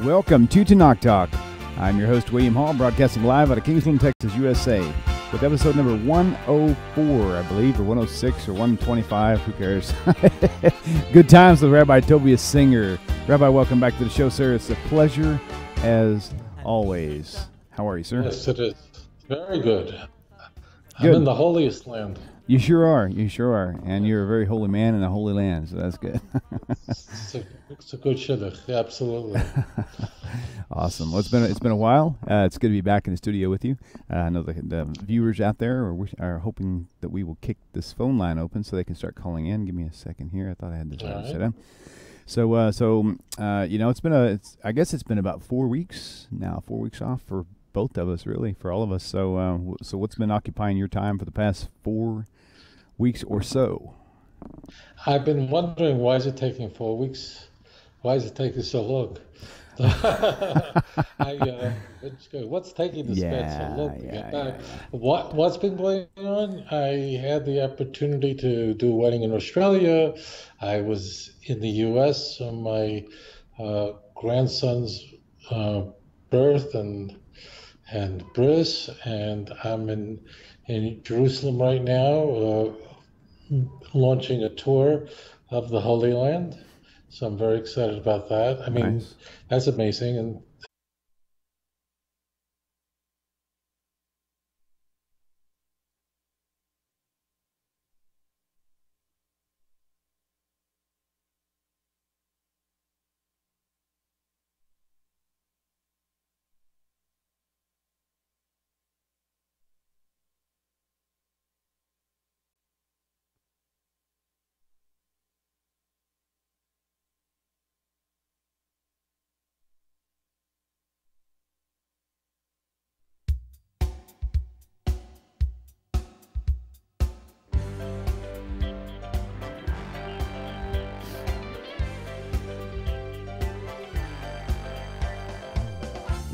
Welcome to Tanakh Talk. I'm your host, William Hall, broadcasting live out of Kingsland, Texas, USA, with episode number 104, I believe, or 106, or 125, who cares? Good times with Rabbi Tobias Singer. Rabbi, welcome back to the show, sir. It's a pleasure, as always. How are you, sir? Yes, it is. Very good. I'm Good. in the holiest land. You sure are. You sure are. And you're a very holy man in a holy land, so that's good. It's a good shidduch. Yeah, absolutely. Awesome. Well, it's been a while. It's good to be back in the studio with you. I know the viewers out there are hoping that we will kick this phone line open so they can start calling in. Give me a second here. I thought I had this right set up. I guess it's been about 4 weeks now. 4 weeks off for both of us, really, for all of us. So what's been occupying your time for the past 4 weeks or so? I've been wondering, why is it taking 4 weeks? Why is it taking so long? What's taking this man so long to get back? What's been going on? I had the opportunity to do a wedding in Australia. I was in the U.S. on my grandson's birth and bris, and I'm in Jerusalem right now, launching a tour of the Holy Land. So I'm very excited about that. I mean, Nice. That's amazing. And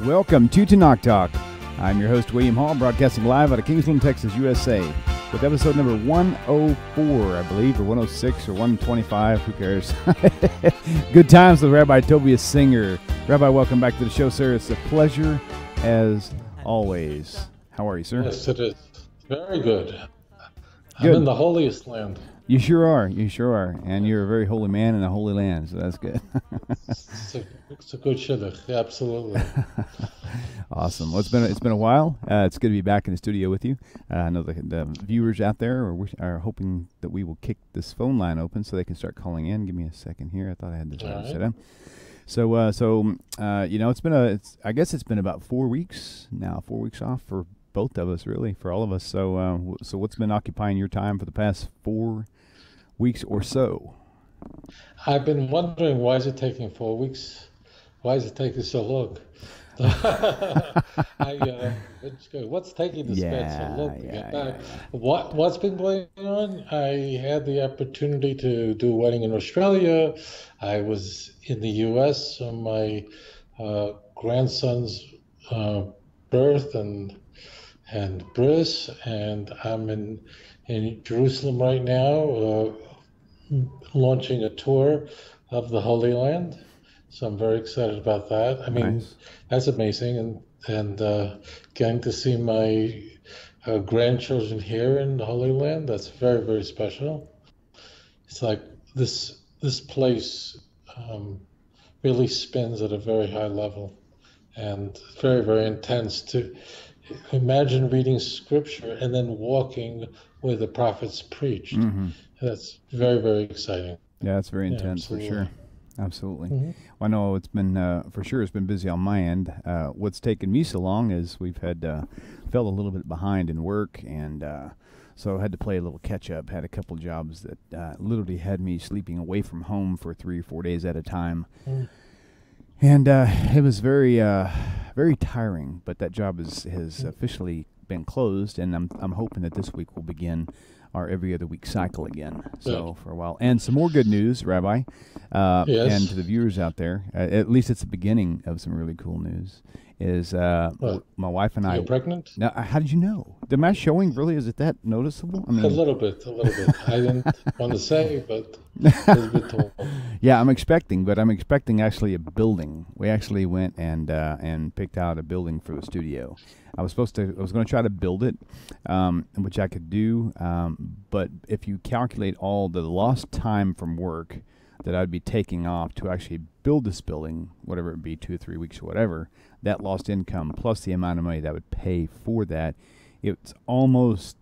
Welcome to Tanakh Talk. I'm your host, William Hall, broadcasting live out of Kingsland, Texas, USA, with episode number 104, I believe, or 106, or 125, who cares? Good times with Rabbi Tobias Singer. Rabbi, welcome back to the show, sir. It's a pleasure, as always. How are you, sir? yes, it is. Very good. Good. I'm in the holiest land. You sure are. You sure are. And you're a very holy man in a holy land, so that's good. It's a good shidduch. Yeah, absolutely. Awesome. Well, it's been a while. It's good to be back in the studio with you. I know the viewers out there are hoping that we will kick this phone line open so they can start calling in. Give me a second here. I thought I had this right set up. I guess it's been about 4 weeks now. 4 weeks off for both of us, really, for all of us. So what's been occupying your time for the past 4 weeks or so? I've been wondering, why is it taking 4 weeks? Why is it taking so long? What's taking this man so long to get back? What's been going on? I had the opportunity to do a wedding in Australia. I was in the U.S. on my grandson's birth and bris, and I'm in Jerusalem right now, launching a tour of the Holy Land. So I'm very excited about that. I mean, Nice. That's amazing, and getting to see my grandchildren here in the Holy Land, that's very, very special. It's like this place really spins at a very high level, and very, very intense. To imagine reading scripture and then walking where the prophets preached. Mm-hmm. That's very, very exciting. Yeah, it's very Yeah, intense for absolutely. sure. Absolutely. Mhm. Well, I know it's been, for sure, it's been busy on my end. What's taken me so long is we've had, fell a little bit behind in work, and so I had to play a little catch up. Had a couple jobs that literally had me sleeping away from home for 3 or 4 days at a time. Mm. And it was very, very tiring, but that job has officially been closed, and I'm hoping that this week will begin our every other week cycle again. So for a while. And some more good news, Rabbi, Yes. and to the viewers out there, at least it's the beginning of some really cool news, is my wife and I. You're pregnant? Now, how did you know? The mass showing really, is it that noticeable? I mean, A little bit. I didn't want to say, but I was a bit told. Yeah, I'm expecting actually a building. We actually went and picked out a building for the studio. I was going to try to build it, which I could do, but if you calculate all the lost time from work that I'd be taking off to actually build this building, whatever it be, 2 or 3 weeks or whatever, that lost income plus the amount of money that I would pay for that, it's almost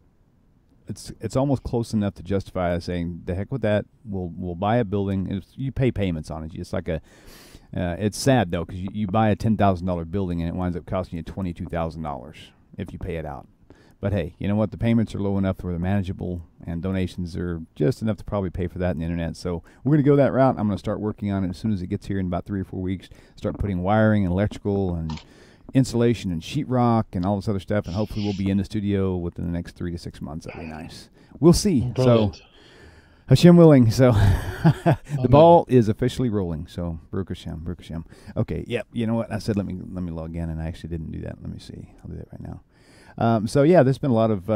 close enough to justify saying, the heck with that, we'll buy a building. You pay payments on it. It's like it's sad though, because you buy a $10,000 building and it winds up costing you $22,000 if you pay it out. But hey, you know what? The payments are low enough where they're manageable, and donations are just enough to probably pay for that in the internet. So we're going to go that route. I'm going to start working on it as soon as it gets here in about 3 or 4 weeks. Start putting wiring and electrical and insulation and sheetrock and all this other stuff, and hopefully we'll be in the studio within the next 3 to 6 months. That'd be nice. We'll see. Brilliant. So Hashem willing. So the ball is officially rolling. So Baruch Hashem, Baruch Hashem. Okay, yeah. You know what? I said let me log in, and I actually didn't do that. Let me see. I'll do that right now. So yeah, there's been a lot of.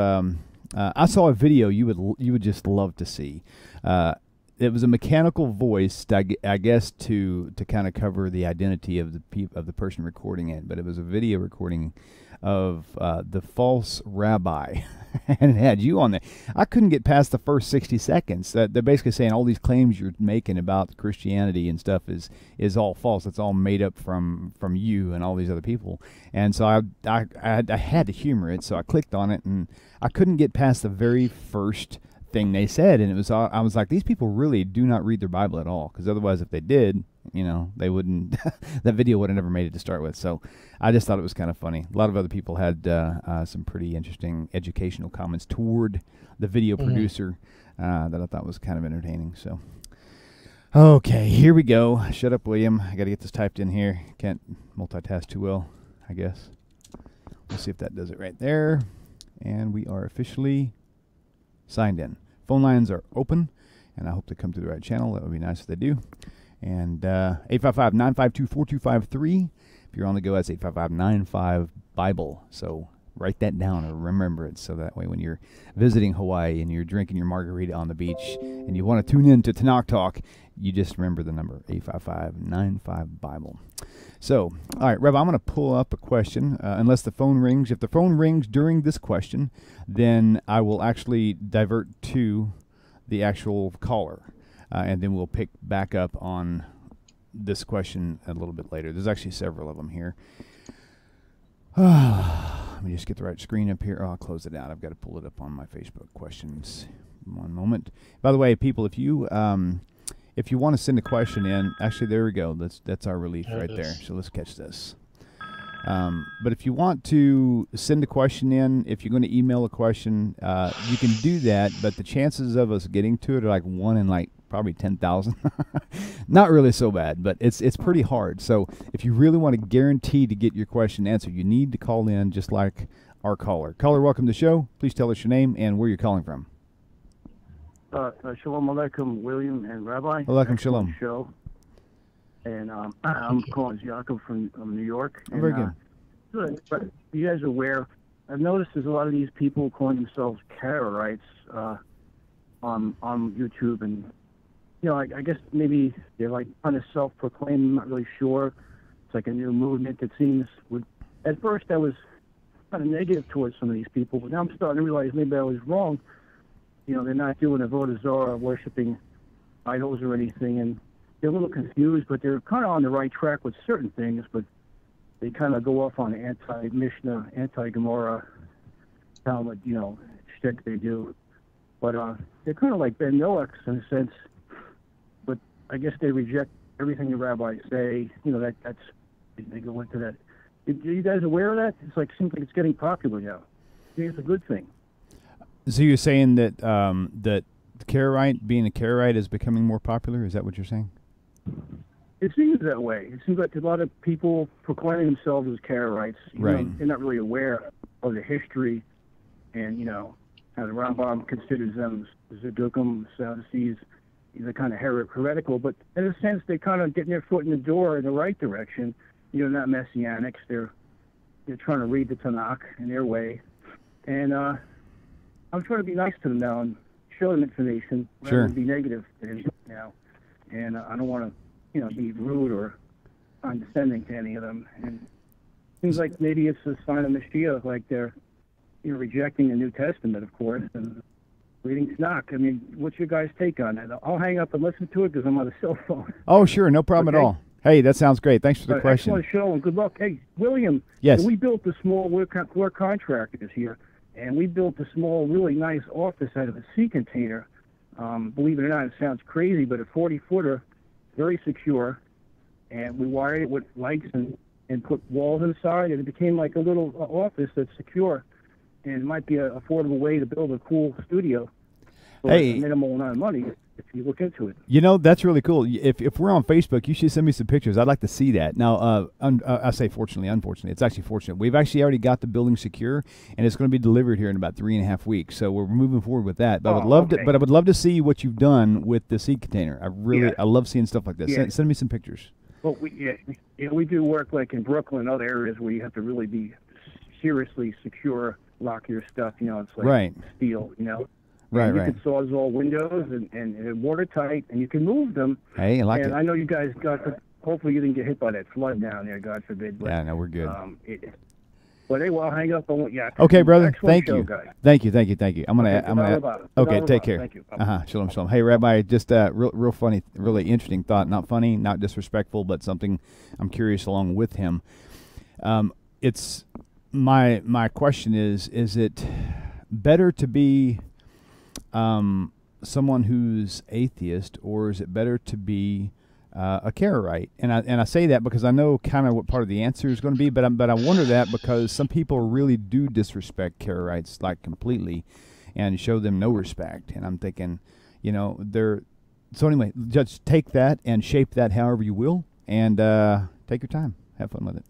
I saw a video you would just love to see. It was a mechanical voice, I guess, to kind of cover the identity of the person recording it. But it was a video recording of the false rabbi, and it had you on there. I couldn't get past the first 60 seconds. They're basically saying all these claims you're making about Christianity and stuff is all false. It's all made up from you and all these other people. And so I had to humor it, so I clicked on it, and I couldn't get past the very first thing they said, and I was like, these people really do not read their Bible at all, because otherwise, if they did, they wouldn't. That video would have never made it to start with. So I just thought it was kind of funny. A lot of other people had some pretty interesting educational comments toward the video producer that I thought was kind of entertaining. So okay, here we go. Shut up, William. I got to get this typed in here. Can't multitask too well, I guess. Let's see if that does it right there. And we are officially signed in. Phone lines are open, and I hope they come to the right channel. That would be nice if they do. And 855-952-4253. If you're on the go, that's 855-95-BIBLE. So write that down or remember it, so that way when you're visiting Hawaii and you're drinking your margarita on the beach and you want to tune in to Tanakh Talk, you just remember the number, 855-95-BIBLE. So, all right, Rev, I'm going to pull up a question, unless the phone rings. If the phone rings during this question, then I will actually divert to the actual caller, and then we'll pick back up on this question a little bit later. There's actually several of them here. Let me just get the right screen up here. Oh, I'll close it out. I've got to pull it up on my Facebook questions. One moment. By the way, people, if you want to send a question in, actually, there we go. That's our relief right there. So let's catch this. But if you want to send a question in, if you're going to email a question, you can do that. But the chances of us getting to it are like 1 in probably 10,000. Not really so bad, but it's pretty hard. So if you really want to guarantee to get your question answered, you need to call in just like our caller. Caller, welcome to the show. Please tell us your name and where you're calling from. Shalom Aleichem, William and Rabbi. Aleichem Shalom. Show. And I'm calling Jacob from New York. And, very good. Good. But you guys are aware, I've noticed there's a lot of these people calling themselves Karaites on YouTube, and I guess maybe they're like kind of self-proclaimed. I'm not really sure. It's like a new movement that seems. At first, I was kind of negative towards some of these people, but now I'm starting to realize maybe I was wrong. They're not doing avodah zarah, worshiping idols or anything, and they're a little confused, but they're kind of on the right track with certain things, but they kind of go off on anti-Mishnah, anti-Gemara, Talmud, shtick they do. But they're kind of like Ben Noach in a sense, but I guess they reject everything the rabbis say. That's they go into that. Are you guys aware of that? It's like seems like it's getting popular now. I think it's a good thing. So you're saying that that being a Karaite is becoming more popular? Is that what you're saying? It seems that way. It seems like a lot of people proclaiming themselves as Karaites. Right. They're not really aware of the history and, how the Rambam considers them Zadukim, Sadducees, they're kind of heretical, but in a sense they're kind of getting their foot in the door in the right direction. Not Messianics. They're they're trying to read the Tanakh in their way. And I'm trying to be nice to them now and show them information rather than be negative to them now. And I don't want to, be rude or condescending to any of them. And it seems like maybe it's a sign of Mashiach, like they're rejecting the New Testament, of course, and reading Tanakh. I mean, what's your guys' take on that? I'll hang up and listen to it because I'm on a cell phone. Oh, sure. No problem at all. Hey, that sounds great. Thanks for the question. Excellent show and good luck. Hey, William. Yes. We built a small, we're contractors here, and we built a small, really nice office out of a sea container. Believe it or not, it sounds crazy, but a 40-footer, very secure, and we wired it with lights and put walls inside, and it became like a little office that's secure. And it might be an affordable way to build a cool studio for a minimal amount of money if you look into it. That's really cool. If we're on Facebook, you should send me some pictures. I'd like to see that. Now, I say fortunately, unfortunately. It's actually fortunate. We've actually already got the building secure, and it's going to be delivered here in about 3.5 weeks. So we're moving forward with that. But I would love to see what you've done with the seed container. I love seeing stuff like this. Yeah. Send me some pictures. Well, we do work like in Brooklyn and other areas where you have to really be seriously secure. Lock your stuff, it's like steel, Right. You can sawzall windows and watertight, and you can move them. Hey, I like it. And I know you guys hopefully you didn't get hit by that flood down there, God forbid. But, yeah, no, we're good. But hey, I'll hang up. Okay, brother. Thank you. Guys. Thank you. I'm gonna. Okay, take care. Thank you. Shalom. Hey, Rabbi, just real funny, really interesting thought. Not funny, not disrespectful, but something I'm curious along with him. It's my question is it better to be someone who's atheist, or is it better to be a Karaite? And I say that because I know kind of what part of the answer is going to be, but I wonder that because some people really do disrespect Karaites like completely and show them no respect. And I'm thinking, so anyway, just take that and shape that however you will, and take your time, have fun with it.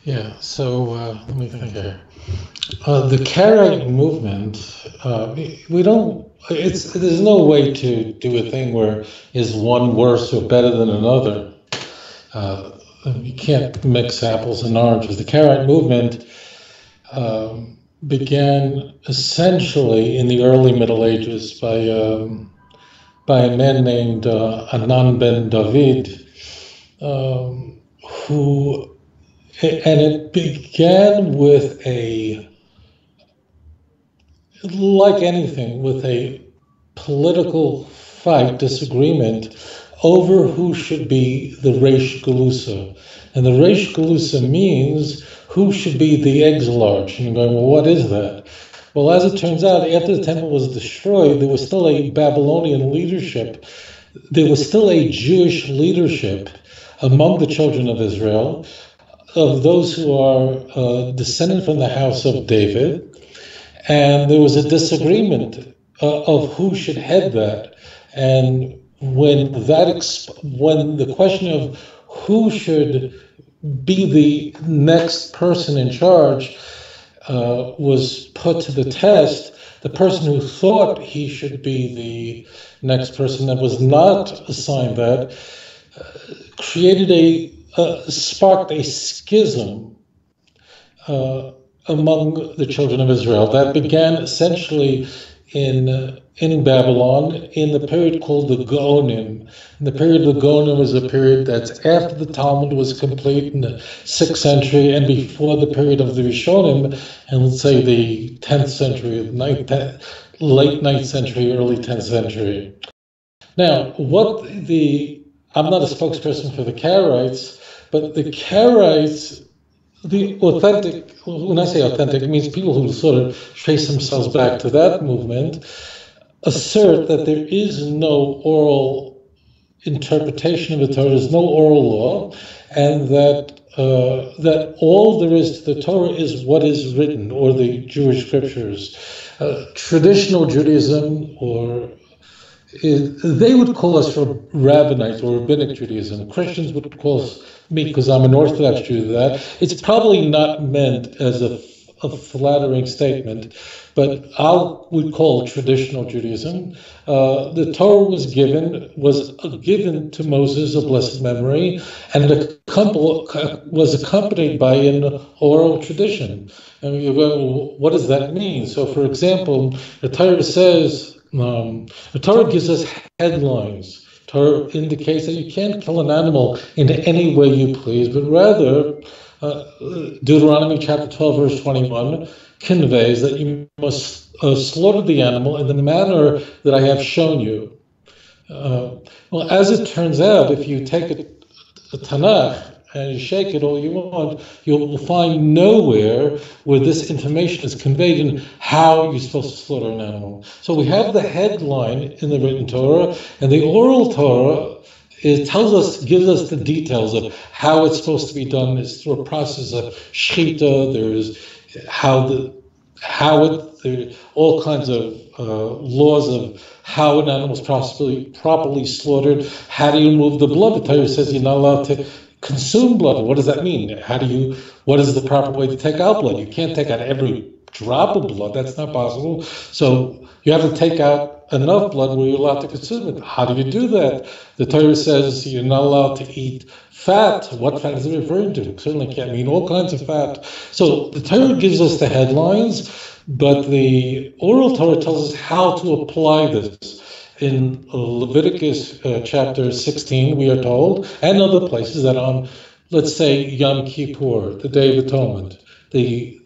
Yeah, so let me think here. The Karaite movement, there's no way to do a thing where is one worse or better than another. You can't mix apples and oranges. The Karaite movement began essentially in the early Middle Ages by a man named Anan ben David, and it began with like anything, with a political fight, disagreement over who should be the Reish Galusa. And the Reish Galusa means who should be the exilarch. And you're going, well, what is that? Well, as it turns out, after the temple was destroyed, there was still a Babylonian leadership. There was still a Jewish leadership among the children of Israel, of those who are descended from the house of David, and there was a disagreement of who should head that. And when the question of who should be the next person in charge was put to the test, the person who thought he should be the next person that was not assigned that sparked a schism among the children of Israel that began essentially in Babylon in the period called the Gaonim. And the period of the Gaonim is a period that's after the Talmud was complete in the 6th century and before the period of the Rishonim, and let's say the 10th century, late 9th century, early 10th century. Now, I'm not a spokesperson for the Karaites, but the Karaites, the authentic, when I say authentic, it means people who sort of trace themselves back to that movement, assert that there is no oral interpretation of the Torah, there's no oral law, and that all there is to the Torah is what is written, or the Jewish scriptures. Traditional Judaism, they would call us for Rabbinite or Rabbinic Judaism. Christians would call me, because I'm an Orthodox Jew, that. It's probably not meant as a flattering statement, but we'd call traditional Judaism. The Torah was given to Moses, of blessed memory, and it was accompanied by an oral tradition. And you go, well, what does that mean? So, for example, the Torah says, the Torah gives us headlines. Torah indicates that you can't kill an animal in any way you please, but rather, Deuteronomy chapter 12, verse 21 conveys that you must slaughter the animal in the manner that I have shown you. Well, as it turns out, if you take a Tanakh and you shake it all you want, you'll find nowhere where this information is conveyed in how you're supposed to slaughter an animal. So we have the headline in the written Torah, and the oral Torah gives us the details of how it's supposed to be done. It's through a process of shechita. There's there are all kinds of laws of how an animal is properly slaughtered. How do you remove the blood? The Torah says you're not allowed to consume blood. What does that mean? What is the proper way to take out blood? You can't take out every drop of blood. That's not possible. So you have to take out enough blood where you're allowed to consume it. How do you do that? The Torah says you're not allowed to eat fat. What fat is it referring to? It certainly can't mean all kinds of fat. So the Torah gives us the headlines, but the oral Torah tells us how to apply this. In Leviticus chapter 16, we are told, and other places, that on, let's say, Yom Kippur, the Day of Atonement, the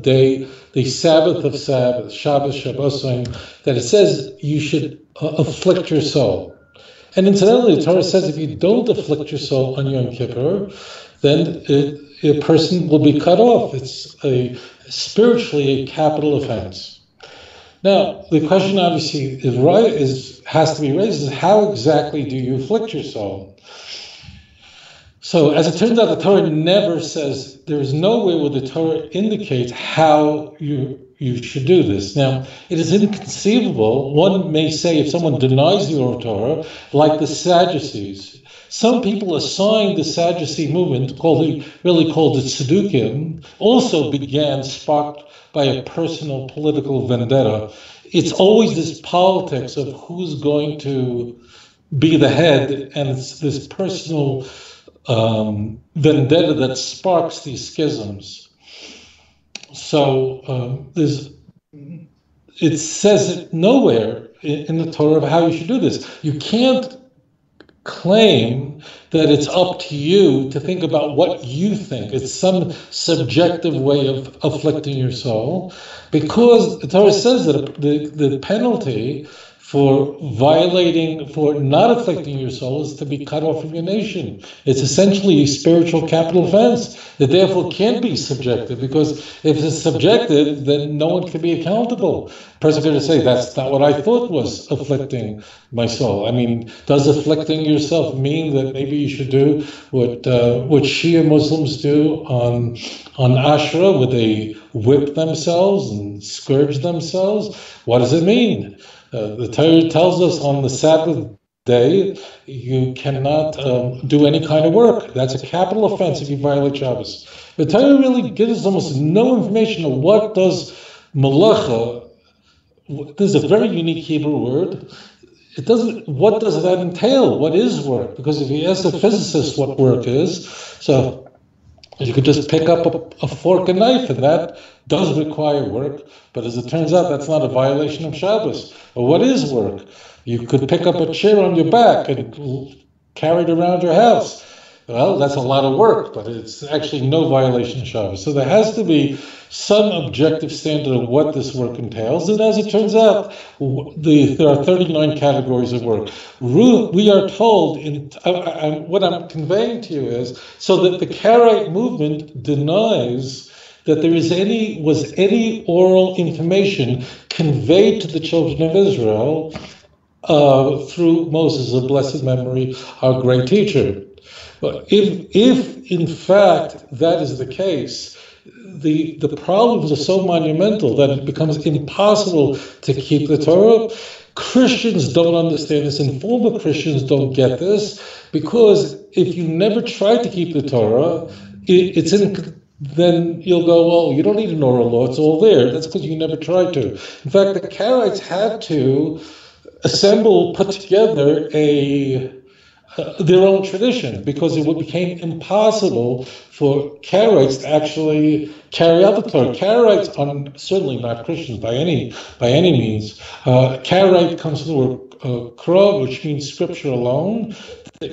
day, the Sabbath of Sabbath, Shabbos, Shabbosim, that it says you should afflict your soul. And incidentally, the Torah says if you don't afflict your soul on Yom Kippur, then a person will be cut off. It's spiritually a capital offense. Now, the question obviously has to be raised is how exactly do you afflict your soul? So, as it turns out, the Torah never says, there is no way where the Torah indicates how you should do this. Now, it is inconceivable. One may say, if someone denies the oral Torah, like the Sadducees, some people assign the Sadducee movement, really called the Tzedukim, also sparked by a personal political vendetta. It's always this politics of who's going to be the head, and it's this personal vendetta that sparks these schisms. So it says it nowhere in the Torah of how you should do this. You can't claim that it's up to you to think about what you think. It's some subjective way of afflicting your soul, because the Torah says that the penalty for not afflicting your soul is to be cut off from your nation. It's essentially a spiritual capital offense that therefore can't be subjective, because if it's subjective, then no one can be accountable. A person could say, that's not what I thought was afflicting my soul. I mean, does afflicting yourself mean that maybe you should do what Shia Muslims do on Ashura, where they whip themselves and scourge themselves? What does it mean? The Torah tells us on the Sabbath day, you cannot do any kind of work. That's a capital offense if you violate Shabbos. The Torah really gives us almost no information on what does malacha. This is a very unique Hebrew word. What does that entail? What is work? Because if you ask a physicist what work is, so you could just pick up a fork and knife, and that does require work. But as it turns out, that's not a violation of Shabbos. But what is work? You could pick up a chair on your back and carry it around your house. Well, that's a lot of work, but it's actually no violation of Shabbos. So there has to be some objective standard of what this work entails. And as it turns out, there are 39 categories of work. We are told, what I'm conveying to you is, so that the Karaite movement denies that there was any oral information conveyed to the children of Israel through Moses of blessed memory, our great teacher. But if in fact that is the case, the problems are so monumental that it becomes impossible to keep the Torah. Christians don't understand this, and former Christians don't get this, because if you never try to keep the Torah, then you'll go, well, you don't need an oral law, it's all there. That's because you never tried to. In fact, the Karaites had to put together their own tradition, because it became impossible for Karaites to actually carry out the Torah. Karaites are certainly not Christians by any means. Karaite comes from the word kra, which means scripture alone.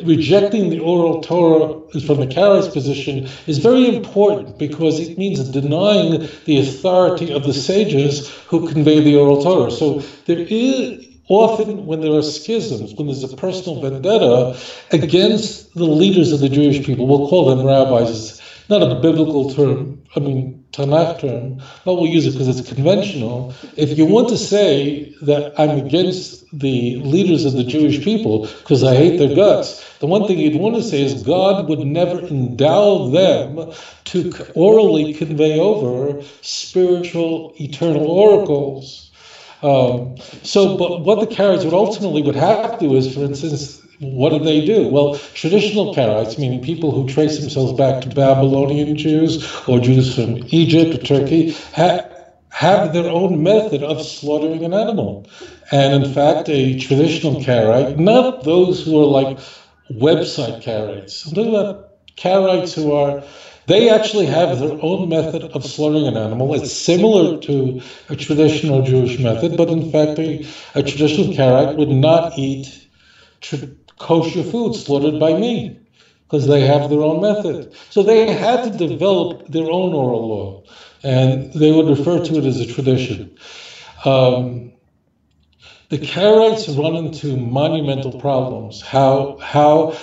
Rejecting the oral Torah from the Karaites' position is very important, because it means denying the authority of the sages who convey the oral Torah. So there is often, when there are schisms, when there's a personal vendetta against the leaders of the Jewish people, we'll call them rabbis. It's not a biblical term, Tanakh term, but we'll use it because it's conventional. If you want to say that I'm against the leaders of the Jewish people because I hate their guts, the one thing you'd want to say is God would never endow them to orally convey over spiritual, eternal oracles. But what the Karaites would have to do is, for instance, what do? Well, traditional Karaites, meaning people who trace themselves back to Babylonian Jews or Jews from Egypt or Turkey, have their own method of slaughtering an animal. And in fact, a traditional Karaite, not those who are like website Karaites, I'm talking about Karaites who they actually have their own method of slaughtering an animal. It's similar to a traditional Jewish method, but in fact, a traditional Karaite would not eat kosher food slaughtered by me, because they have their own method. So they had to develop their own oral law, and they would refer to it as a tradition. The Karaites run into monumental problems. How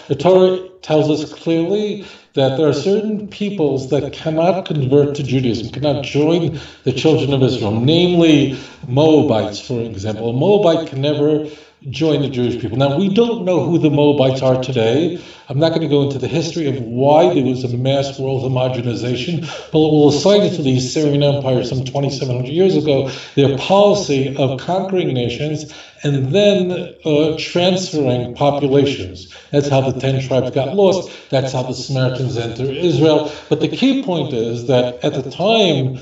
the Torah tells us clearly that there are certain peoples that cannot convert to Judaism, cannot join the children of Israel, namely Moabites, for example. A Moabite can never join the Jewish people. Now, we don't know who the Moabites are today. I'm not going to go into the history of why there was a mass world homogenization, but we'll assign it to the Assyrian Empire some 2,700 years ago, their policy of conquering nations and then transferring populations. That's how the 10 tribes got lost. That's how the Samaritans entered Israel. But the key point is that at the time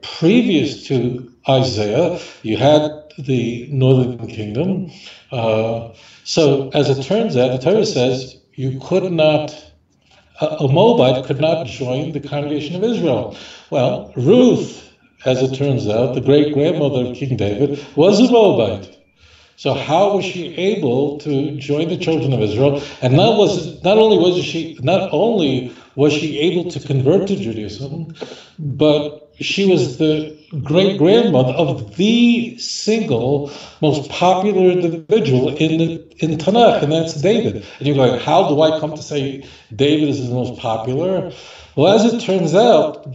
previous to Isaiah, you had the northern kingdom. So as it turns out, the Torah says you could not, a Moabite could not join the congregation of Israel. Well, Ruth, as it turns out, the great-grandmother of King David, was a Moabite. So how was she able to join the children of Israel? And not only was she able to convert to Judaism, but she was the great-grandmother of the single most popular individual in Tanakh, and that's David. And you're going, how do I come to say David is the most popular? Well, as it turns out,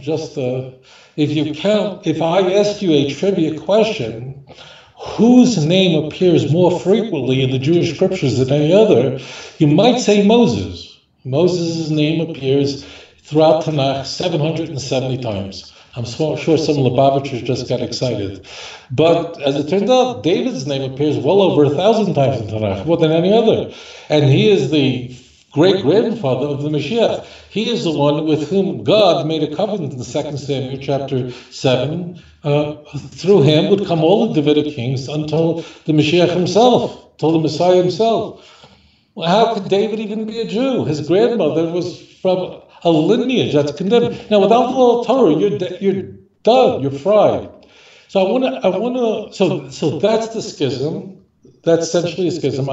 if I ask you a trivia question, whose name appears more frequently in the Jewish scriptures than any other, you might say Moses. Moses' name appears throughout Tanakh 770 times. I'm sure some Lubavitchers just got excited. But as it turns out, David's name appears well over 1,000 times in Tanakh, more than any other. And he is the great-grandfather of the Mashiach. He is the one with whom God made a covenant in 2 Samuel chapter 7. Through him would come all the Davidic kings until the Mashiach himself, until the Messiah himself. Well, how could David even be a Jew? His grandmother was from a lineage that's condemned. Now, without the law of Torah, you're done. You're fried. So that's the schism. That's essentially a schism.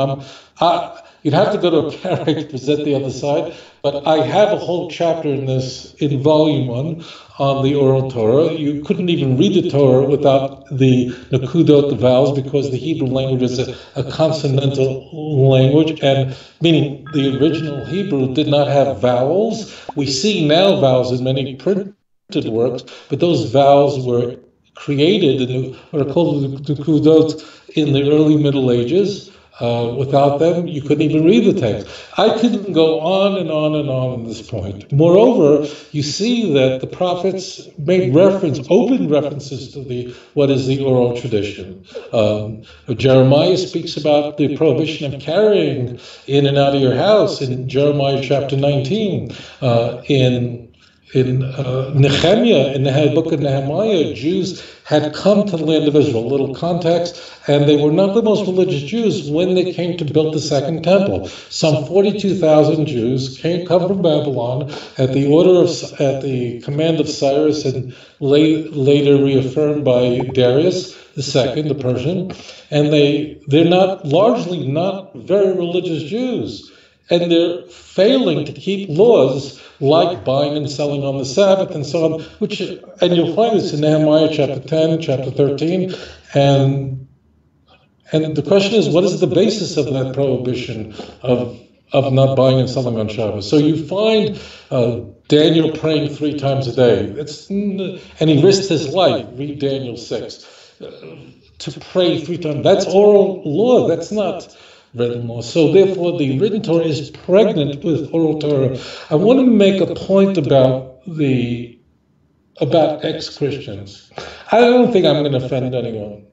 You'd have to go to a Karaite to present the other side, but I have a whole chapter in volume 1 on the oral Torah. You couldn't even read the Torah without the nakudot, the vowels, because the Hebrew language is a consonantal language, and meaning the original Hebrew did not have vowels. We see now vowels in many printed works, but those vowels were created in what are called the nakudot in the early Middle Ages. Without them, you couldn't even read the text. I couldn't go on and on and on at this point. Moreover, you see that the prophets made open references to what is the oral tradition. Jeremiah speaks about the prohibition of carrying in and out of your house in Jeremiah chapter 19. In Nehemiah, in the book of Nehemiah, Jews had come to the land of Israel. A little context, and they were not the most religious Jews when they came to build the second temple. Some 42,000 Jews come from Babylon at the command of Cyrus, and later reaffirmed by Darius II, the Persian. And they're largely not very religious Jews. And they're failing to keep laws like buying and selling on the Sabbath and so on, and you'll find this in Nehemiah chapter 10, chapter 13, and the question is, what is the basis of that prohibition of not buying and selling on Shabbos? So you find Daniel praying 3 times a day, and he risked his life, read Daniel 6, to pray 3 times. That's oral law, that's not written law. So therefore the written Torah is pregnant with oral Torah. I want to make a point about ex-Christians. I don't think I'm going to offend anyone.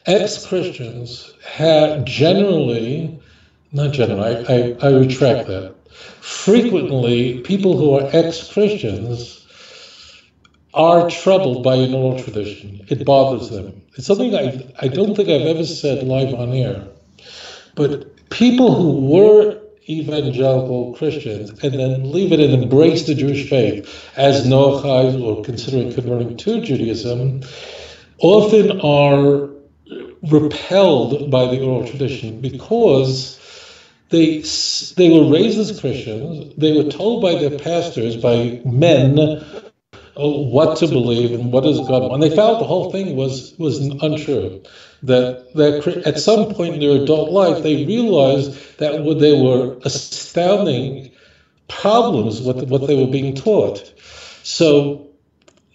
Ex-Christians have I retract that. Frequently, people who are ex-Christians are troubled by an oral tradition. It bothers them. It's something I don't think I've ever said live on air. But people who were evangelical Christians and then leave it and embrace the Jewish faith as Noachide or considering converting to Judaism often are repelled by the oral tradition because they were raised as Christians. They were told by their pastors, by men, what to believe and what is God. And they felt the whole thing was untrue. That at some point in their adult life, they realized that they were astounding problems with what they were being taught. So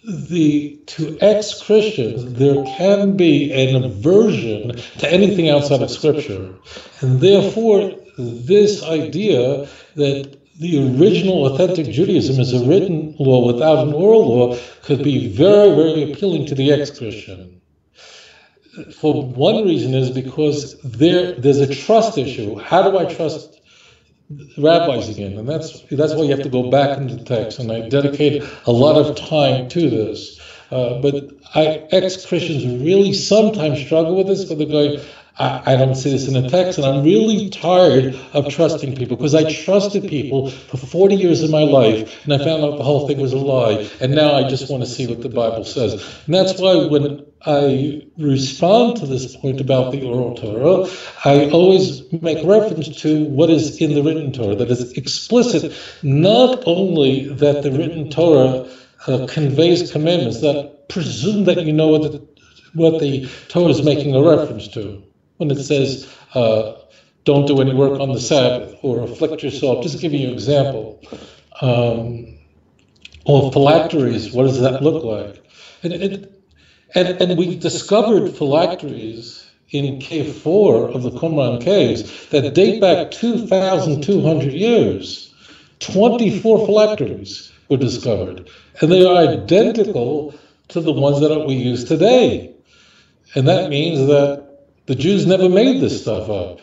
to ex-Christians, there can be an aversion to anything outside of Scripture. And therefore, this idea that the original authentic Judaism is a written law without an oral law could be very, very appealing to the ex-Christian. For one reason is because there's a trust issue. How do I trust rabbis again? And that's why you have to go back into the text, and I dedicate a lot of time to this. But ex-Christians really sometimes struggle with this, because they're going, I don't see this in the text, and I'm really tired of trusting people, because I trusted people for 40 years of my life, and I found out the whole thing was a lie, and now I just want to see what the Bible says. And that's why when I respond to this point about the oral Torah, I always make reference to what is in the written Torah, that is explicit, not only that the written Torah conveys commandments that presume that you know what the Torah is making a reference to. When it says, don't do any work on the Sabbath, or afflict yourself, just to give you an example. Or phylacteries, what does that look like? And we discovered phylacteries in Cave 4 of the Qumran Caves that date back 2,200 years. 24 phylacteries were discovered, and they are identical to the ones that we use today. And that means that the Jews never made this stuff up.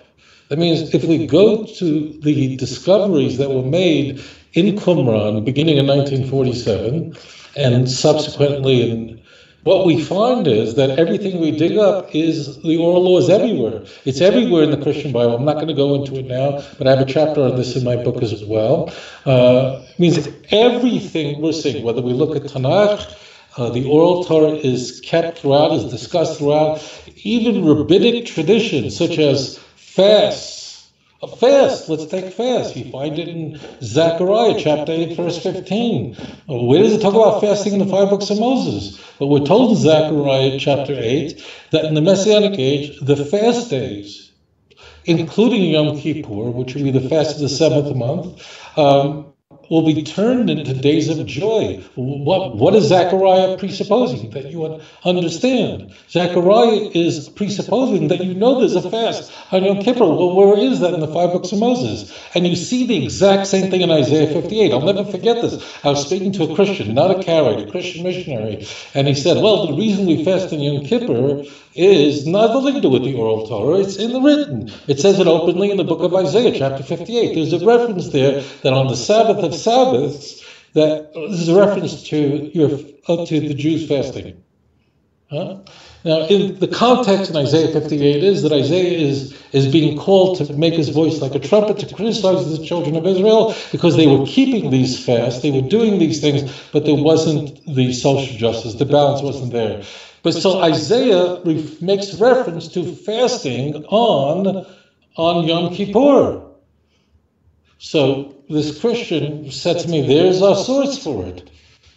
That means if we go to the discoveries that were made in Qumran beginning in 1947 and subsequently in what we find is that everything we dig up is the oral law is everywhere. It's everywhere in the Christian Bible. I'm not going to go into it now, but I have a chapter on this in my book as well. It means everything we're seeing, whether we look at Tanakh, the oral Torah is kept throughout, is discussed throughout. Even rabbinic traditions such as fasts. A fast, let's take fast. You find it in Zechariah chapter 8, verse 15. Where does it talk about fasting in the 5 books of Moses? But we're told in Zechariah chapter 8 that in the Messianic age, the fast days, including Yom Kippur, which will be the fast of the 7th month, will be turned into days of joy. What is Zechariah presupposing? That you understand. Zechariah is presupposing that you know there's a fast on Yom Kippur. Well, where is that in the 5 books of Moses? And you see the exact same thing in Isaiah 58. I'll never forget this. I was speaking to a Christian, not a Karaite, a Christian missionary, and he said, well, the reason we fast on Yom Kippur is nothing to do with the oral Torah. It's in the written. It says it openly in the book of Isaiah, chapter 58. There's a reference there that on the Sabbath of Sabbaths, that this is a reference to the Jews fasting. Huh? Now, in the context in Isaiah 58 is that Isaiah is being called to make his voice like a trumpet to criticize the children of Israel because they were keeping these fasts, they were doing these things, but there wasn't the social justice, the balance wasn't there. But so Isaiah makes reference to fasting on Yom Kippur. So this Christian said to me, there's our source for it.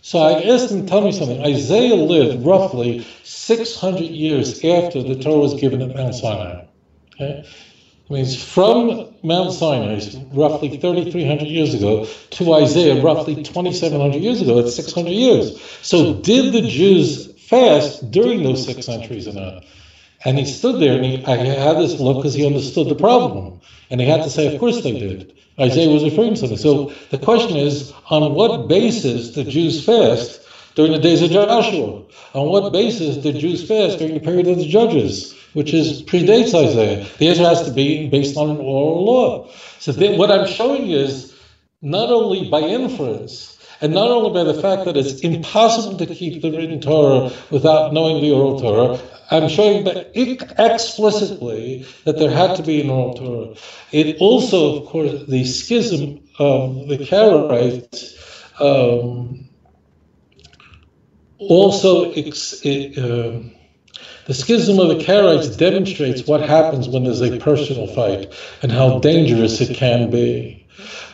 So I asked him, tell me something. Isaiah lived roughly 600 years after the Torah was given at Mount Sinai. Okay? It means from Mount Sinai, roughly 3,300 years ago, to Isaiah, roughly 2,700 years ago. That's 600 years. So did the Jews fast during those 6 centuries or not? And he stood there, and I had this look because he understood the problem. And he had to say, of course they did. Isaiah was referring to something. So the question is, on what basis did Jews fast during the days of Joshua? On what basis did Jews fast during the period of the Judges, which predates Isaiah? The answer has to be based on an oral law. So what I'm showing is, not only by inference, and not only by the fact that it's impossible to keep the written Torah without knowing the oral Torah, I'm showing that explicitly that there had to be an oral Torah. It also, of course, the schism of the Karaites the schism of the Karaites demonstrates what happens when there's a personal fight and how dangerous it can be.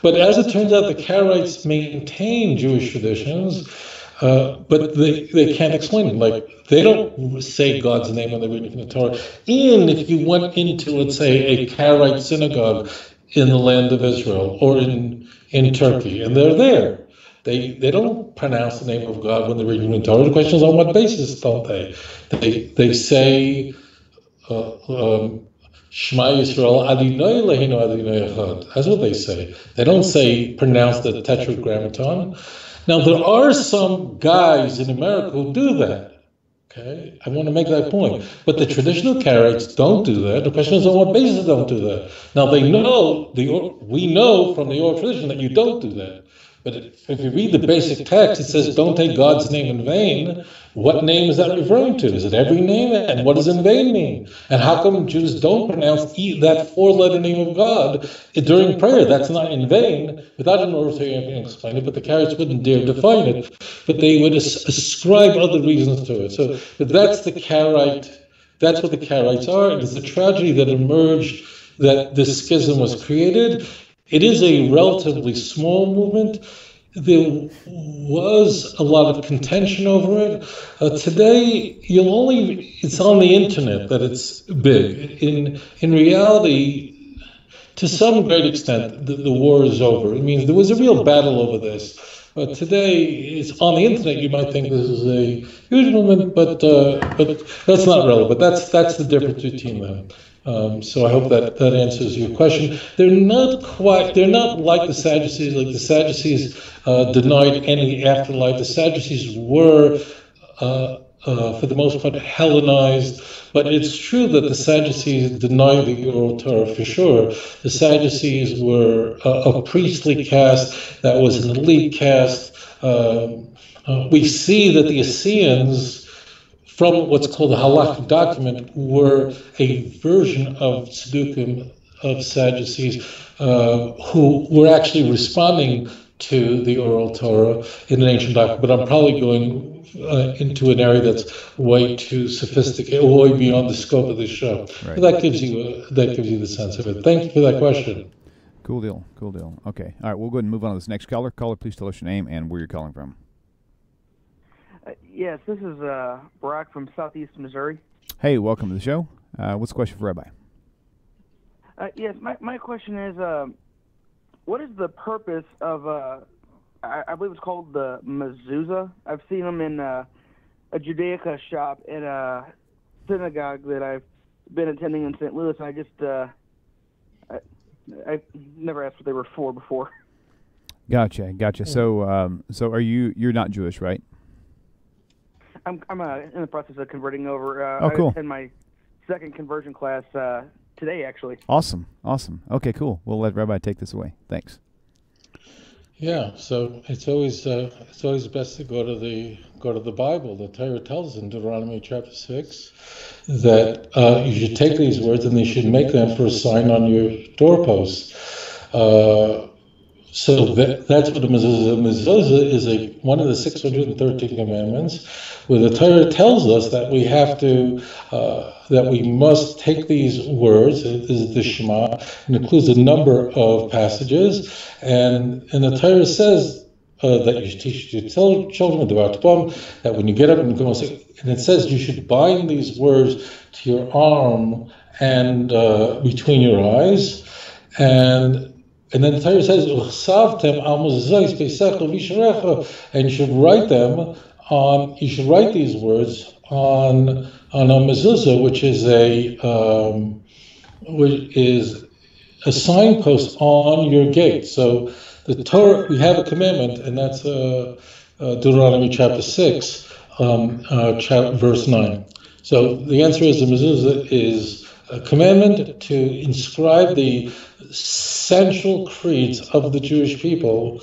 But as it turns out, the Karaites maintain Jewish traditions, but they can't explain it. Like, they don't say God's name when they're reading from the Torah. And if you went into, let's say, a Karaite synagogue in the land of Israel or in Turkey, and they're there, they don't pronounce the name of God when they're reading the Torah. The question is, on what basis don't they? They say, Shema Yisrael, Adonai Eloheinu Adonai Echad. That's what they say. They don't say, pronounce the Tetragrammaton. Now, there are some guys in America who do that. Okay, I want to make that point. But the traditional Karaites don't do that. The question is, on what basis they don't do that? Now, we know from the oral tradition that you don't do that. But if you read the basic text, it says, don't take God's name in vain. What name is that referring to? Is it every name? And what does in vain mean? And how come Jews don't pronounce that 4-letter name of God during prayer? That's not in vain. Without an order to explain it, but the Karaites wouldn't dare define it. But they would ascribe other reasons to it. So that's the Karaite. That's what the Karaites are. It is a tragedy that emerged, that this schism was created. It is a relatively small movement. There was a lot of contention over it. Today, it's on the internet that it's big. In reality, to some great extent, the war is over. It means there was a real battle over this. But today, it's on the internet. You might think this is a huge movement, but that's not relevant. That's the difference between them. So I hope that answers your question. They're not like the Sadducees. Like the Sadducees denied any afterlife. The Sadducees were, for the most part, Hellenized. But it's true that the Sadducees denied the oral Torah for sure. The Sadducees were a priestly caste that was an elite caste. We see that the Essenes, from what's called the halakhic document, were a version of Tzdukim, of Sadducees, who were actually responding to the oral Torah in an ancient document. But I'm probably going into an area that's way too sophisticated, way beyond the scope of this show. Right. But that gives you the sense of it. Thank you for that question. Cool deal. Okay. All right, we'll go ahead and move on to this next caller. Caller, please tell us your name and where you're calling from. Yes, this is Barack from Southeast Missouri. Hey, welcome to the show. What's the question for Rabbi? Yes, my question is, what is the purpose of, I believe it's called the mezuzah? I've seen them in a Judaica shop in a synagogue that I've been attending in St. Louis, and I just, I never asked what they were for before. Gotcha. So you're not Jewish, right? I'm in the process of converting over. Oh, cool. I attend my second conversion class today, actually. Awesome. Okay, cool. We'll let Rabbi take this away. Thanks. Yeah, so it's always best to go to the Bible. The Torah tells in Deuteronomy chapter 6 that you should take these words and you should make them for a sign on your doorposts. So that's what a mezuzah. Mezuzah is one of the 613 commandments, where the Torah tells us that we have to, that we must take these words. This is the Shema. It includes a number of passages, and the Torah says that you should teach your children about that when you get up and go and it says you should bind these words to your arm and between your eyes, and then the Torah says, and you should write them on. You should write these words on a mezuzah, which is a signpost on your gate. So the Torah, we have a commandment, and that's Deuteronomy chapter 6, verse 9. So the answer is the mezuzah is a commandment to inscribe the central creeds of the Jewish people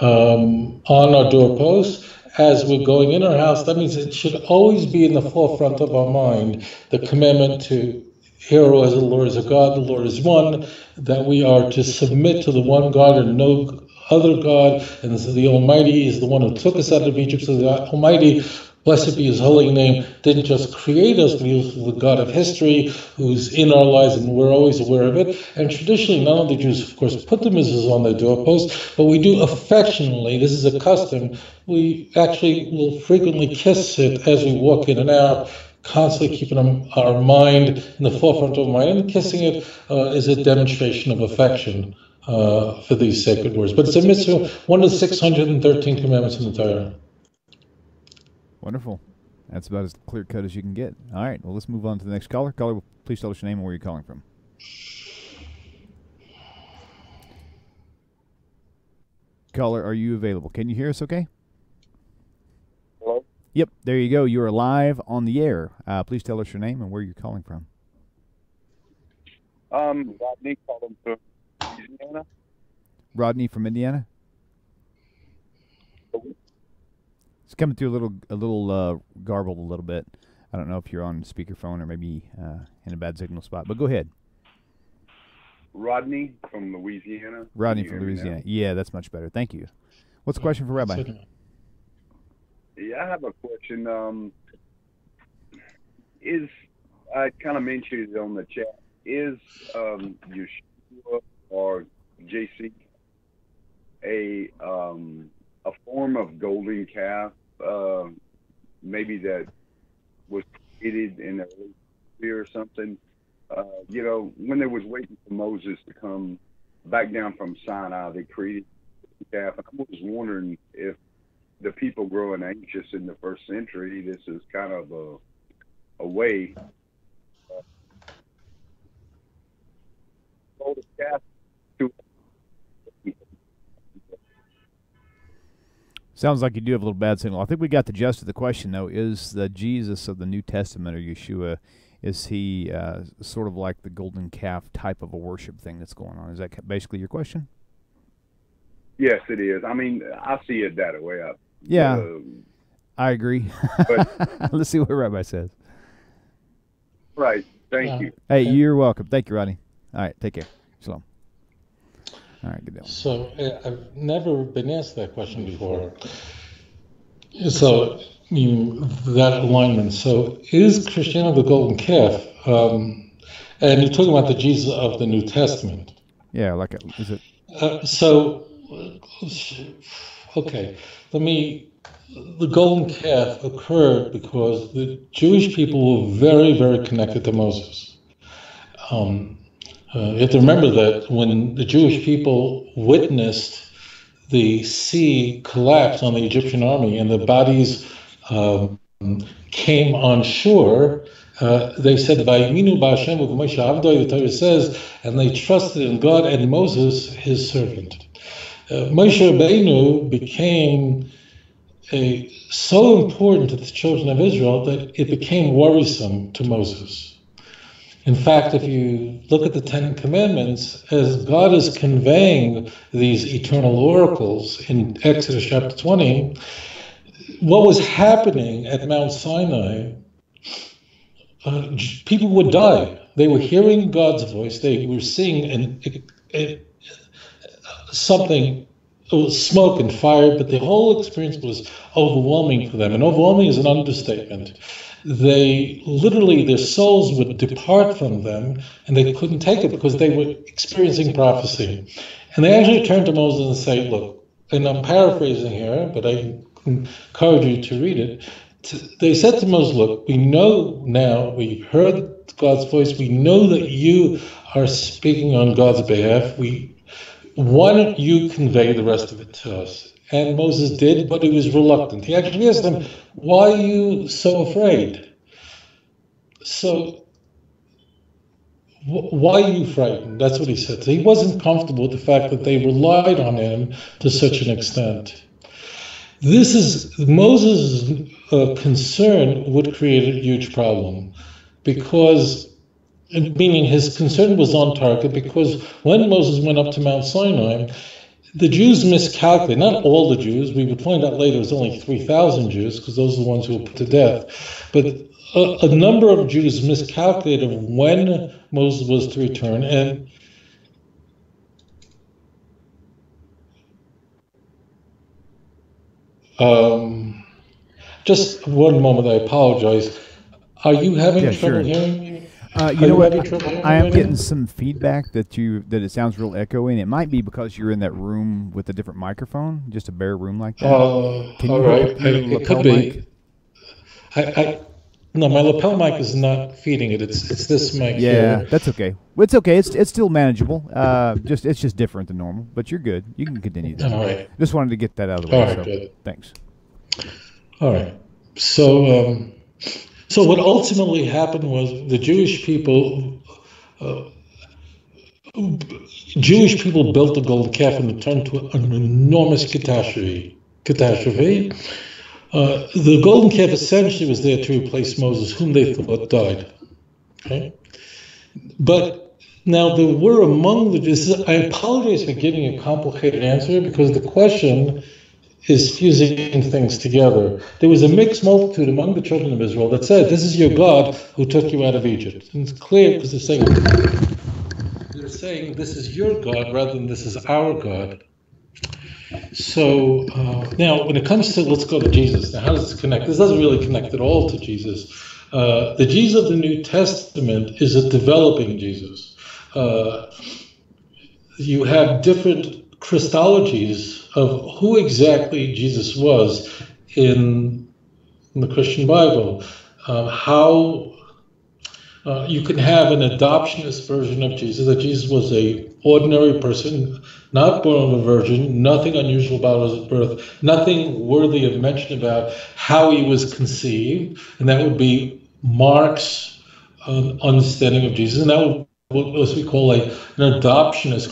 on our doorposts as we're going in our house. That means it should always be in the forefront of our mind, the commandment to hear as the Lord is a God, the Lord is one, that we are to submit to the one God and no other God, and the Almighty is the one who took us out of Egypt. So the Almighty, blessed be his holy name, didn't just create us, but he was the God of history who's in our lives and we're always aware of it. And traditionally, not only Jews, of course, put the mezuzahs on their doorposts, but we do affectionately, this is a custom, we actually will frequently kiss it as we walk in and out, constantly keeping our mind in the forefront of our mind, and kissing it is a demonstration of affection for these sacred words. But it's a mitzvah, one of the 613 commandments in the Torah. Wonderful. That's about as clear cut as you can get. All right, well, let's move on to the next caller. Caller, please tell us your name and where you're calling from. Caller, are you available? Can you hear us okay? Hello? Yep, there you go. You are live on the air. Please tell us your name and where you're calling from. Rodney calling from Louisiana. Rodney from Indiana? It's coming through a little garbled a little bit. I don't know if you're on speakerphone or maybe in a bad signal spot, but go ahead. Rodney from Louisiana. Rodney from Louisiana. Yeah, that's much better. Thank you. What's the question for Rabbi? Yeah, I have a question. I kind of mentioned it on the chat. Is Yeshua or JC a form of golden calf, maybe that was created in the early year or something? When they was waiting for Moses to come back down from Sinai, they created the calf. And I was wondering if the people growing anxious in the first century, this is kind of a way golden calf to. Sounds like you do have a little bad signal. I think we got the gist of the question, though. Is the Jesus of the New Testament, or Yeshua, is he sort of like the golden calf type of a worship thing that's going on? Is that basically your question? Yes, it is. I mean, I see it that way. I agree. But let's see what Rabbi says. Right. Thank you. Hey, you're welcome. Thank you, Rodney. All right, take care. Shalom. All right, good day. So I've never been asked that question before. So that alignment. So is Christianity the golden calf? And you're talking about the Jesus of the New Testament. Yeah, is it? Okay. The golden calf occurred because the Jewish people were very, very connected to Moses. You have to remember that when the Jewish people witnessed the sea collapse on the Egyptian army and the bodies came on shore, they said, the Torah says, and they trusted in God and Moses, his servant. Moshe Rabbeinu became so important to the children of Israel that it became worrisome to Moses. In fact, if you look at the Ten Commandments, as God is conveying these eternal oracles in Exodus chapter 20, what was happening at Mount Sinai, people would die. They were hearing God's voice. They were seeing something, smoke and fire, but the whole experience was overwhelming for them. And overwhelming is an understatement. They literally, their souls would depart from them, and they couldn't take it because they were experiencing prophecy. And they actually turned to Moses and say, look, and I'm paraphrasing here, but I encourage you to read it. They said to Moses, look, we know now, we've heard God's voice, we know that you are speaking on God's behalf. Why don't you convey the rest of it to us? And Moses did, but he was reluctant. He actually asked them, why are you so afraid? So, why are you frightened? That's what he said. So he wasn't comfortable with the fact that they relied on him to such an extent. This is, Moses' concern would create a huge problem, because, meaning his concern was on target, because when Moses went up to Mount Sinai, the Jews miscalculated, not all the Jews, we would find out later it was only 3,000 Jews, because those are the ones who were put to death, but a number of Jews miscalculated when Moses was to return, and just one moment, I apologize. Are you having trouble hearing me? You know what? I am getting some feedback that it sounds real echoey, and it might be because you're in that room with a different microphone, just a bare room like that. Can you all right. It could be. No, my lapel mic is not feeding it. It's this mic here. Yeah, that's okay. It's okay. It's still manageable. It's just different than normal, but you're good. You can continue that. All right. Just wanted to get that out of the way. All right, good. Thanks. All right. So what ultimately happened was the Jewish people built the golden calf and it turned to an enormous catastrophe. The golden calf essentially was there to replace Moses, whom they thought died. Okay? But now there were among the Jews, I apologize for giving a complicated answer because the question is fusing things together. There was a mixed multitude among the children of Israel that said, this is your God who took you out of Egypt. And it's clear because they're saying this is your God rather than this is our God. So now when it comes to, let's go to Jesus. Now how does this connect? This doesn't really connect at all to Jesus. The Jesus of the New Testament is a developing Jesus. You have different Christologies of who exactly Jesus was in the Christian Bible. How you can have an adoptionist version of Jesus, that Jesus was an ordinary person, not born of a virgin, nothing unusual about his birth, nothing worthy of mention about how he was conceived, and that would be Mark's understanding of Jesus, and that would what we call an adoptionist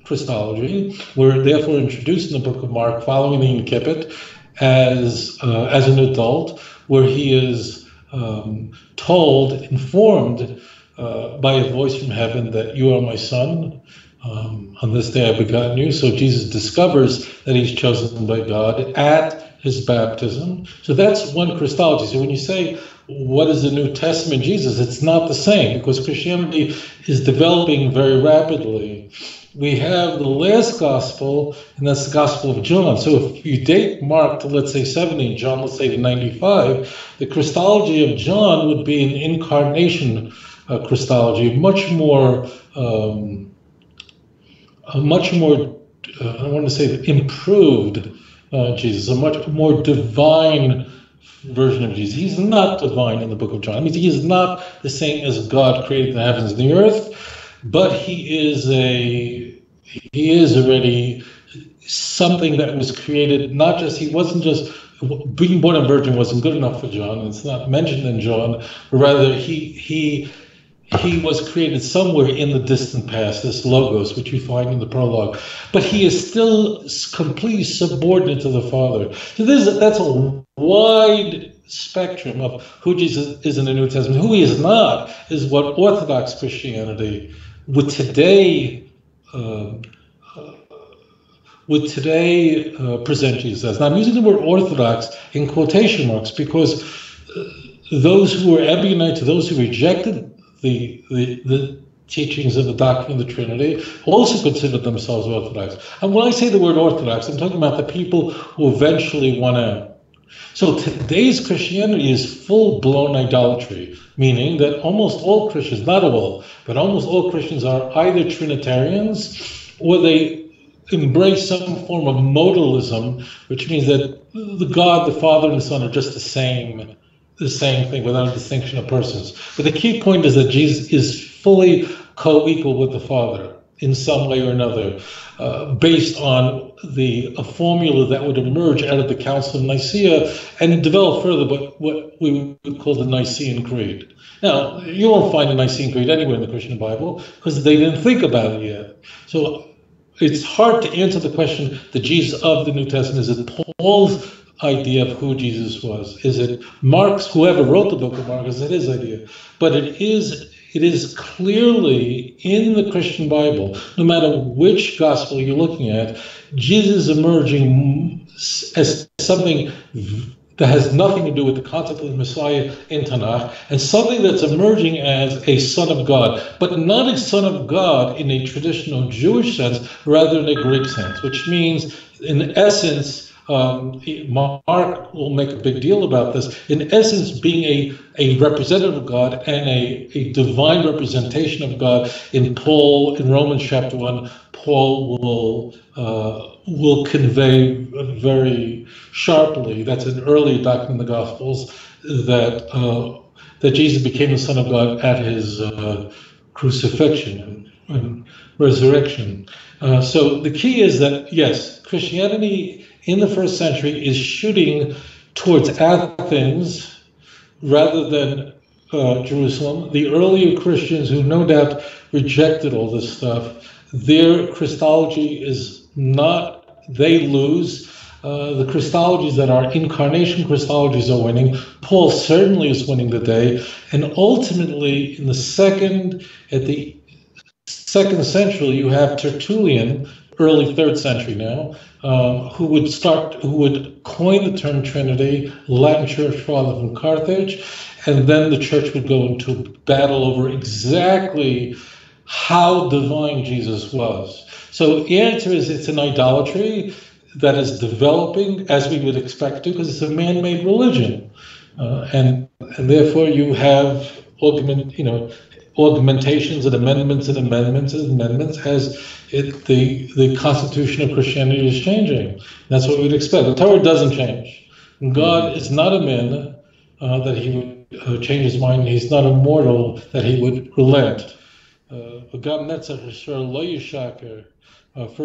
Christology. We're therefore introduced in the book of Mark following the incipit as an adult, where he is informed by a voice from heaven that you are my son. On this day I've begotten you. So Jesus discovers that he's chosen by God at his baptism. So that's one Christology. So when you say, what is the New Testament Jesus? It's not the same, because Christianity is developing very rapidly. We have the last gospel, and that's the Gospel of John. So if you date Mark to, let's say, 70, and John, let's say, to 95, the Christology of John would be an incarnation Christology, much more, I want to say, improved Jesus, a much more divine version of Jesus. He's not divine in the book of John. I mean, he is not the same as God created the heavens and the earth, but he is already something that was created, he wasn't just, being born a virgin wasn't good enough for John, it's not mentioned in John, but rather he was created somewhere in the distant past, this Logos, which you find in the prologue. But he is still completely subordinate to the Father. So that's a wide spectrum of who Jesus is in the New Testament. Who he is not is what Orthodox Christianity would today present Jesus as. Now, I'm using the word Orthodox in quotation marks because those who were Ebionites, those who rejected the teachings of the doctrine of the Trinity, also considered themselves Orthodox. And when I say the word Orthodox, I'm talking about the people who eventually won out. So today's Christianity is full-blown idolatry, meaning that almost all Christians, not all, but almost all Christians are either Trinitarians or they embrace some form of modalism, which means that the God, the Father, and the Son are just the same thing without a distinction of persons. But the key point is that Jesus is fully co-equal with the Father in some way or another, based on a formula that would emerge out of the Council of Nicaea and develop further what we would call the Nicene Creed. Now, you won't find the Nicene Creed anywhere in the Christian Bible because they didn't think about it yet. So it's hard to answer the question, the Jesus of the New Testament. Is it Paul's idea of who Jesus was? Is it Mark's, whoever wrote the book of Mark, is it his idea? But it is clearly in the Christian Bible, no matter which gospel you're looking at, Jesus emerging as something that has nothing to do with the concept of the Messiah in Tanakh, and something that's emerging as a son of God, but not a son of God in a traditional Jewish sense, rather in a Greek sense, which means, in essence, Mark will make a big deal about this, in essence being a representative of God and a divine representation of God. In Romans chapter 1, Paul will convey very sharply, that's an early doctrine in the Gospels, that Jesus became the Son of God at his crucifixion and resurrection. So the key is that, yes, Christianity in the first century is shooting towards Athens rather than Jerusalem. The earlier Christians, who no doubt rejected all this stuff, their Christology is not, they lose. The Christologies that are incarnation Christologies are winning. Paul certainly is winning the day. And ultimately, at the second century, you have Tertullian, early third century now, who would coin the term Trinity, Latin church father from Carthage, and then the church would go into battle over exactly how divine Jesus was. So the answer is it's an idolatry that is developing as we would expect to, because it's a man-made religion, and therefore you have augmentations and amendments as the constitution of Christianity is changing. That's what we'd expect. The Torah doesn't change. God is not a man that he would change his mind. He's not a mortal that he would relent. 1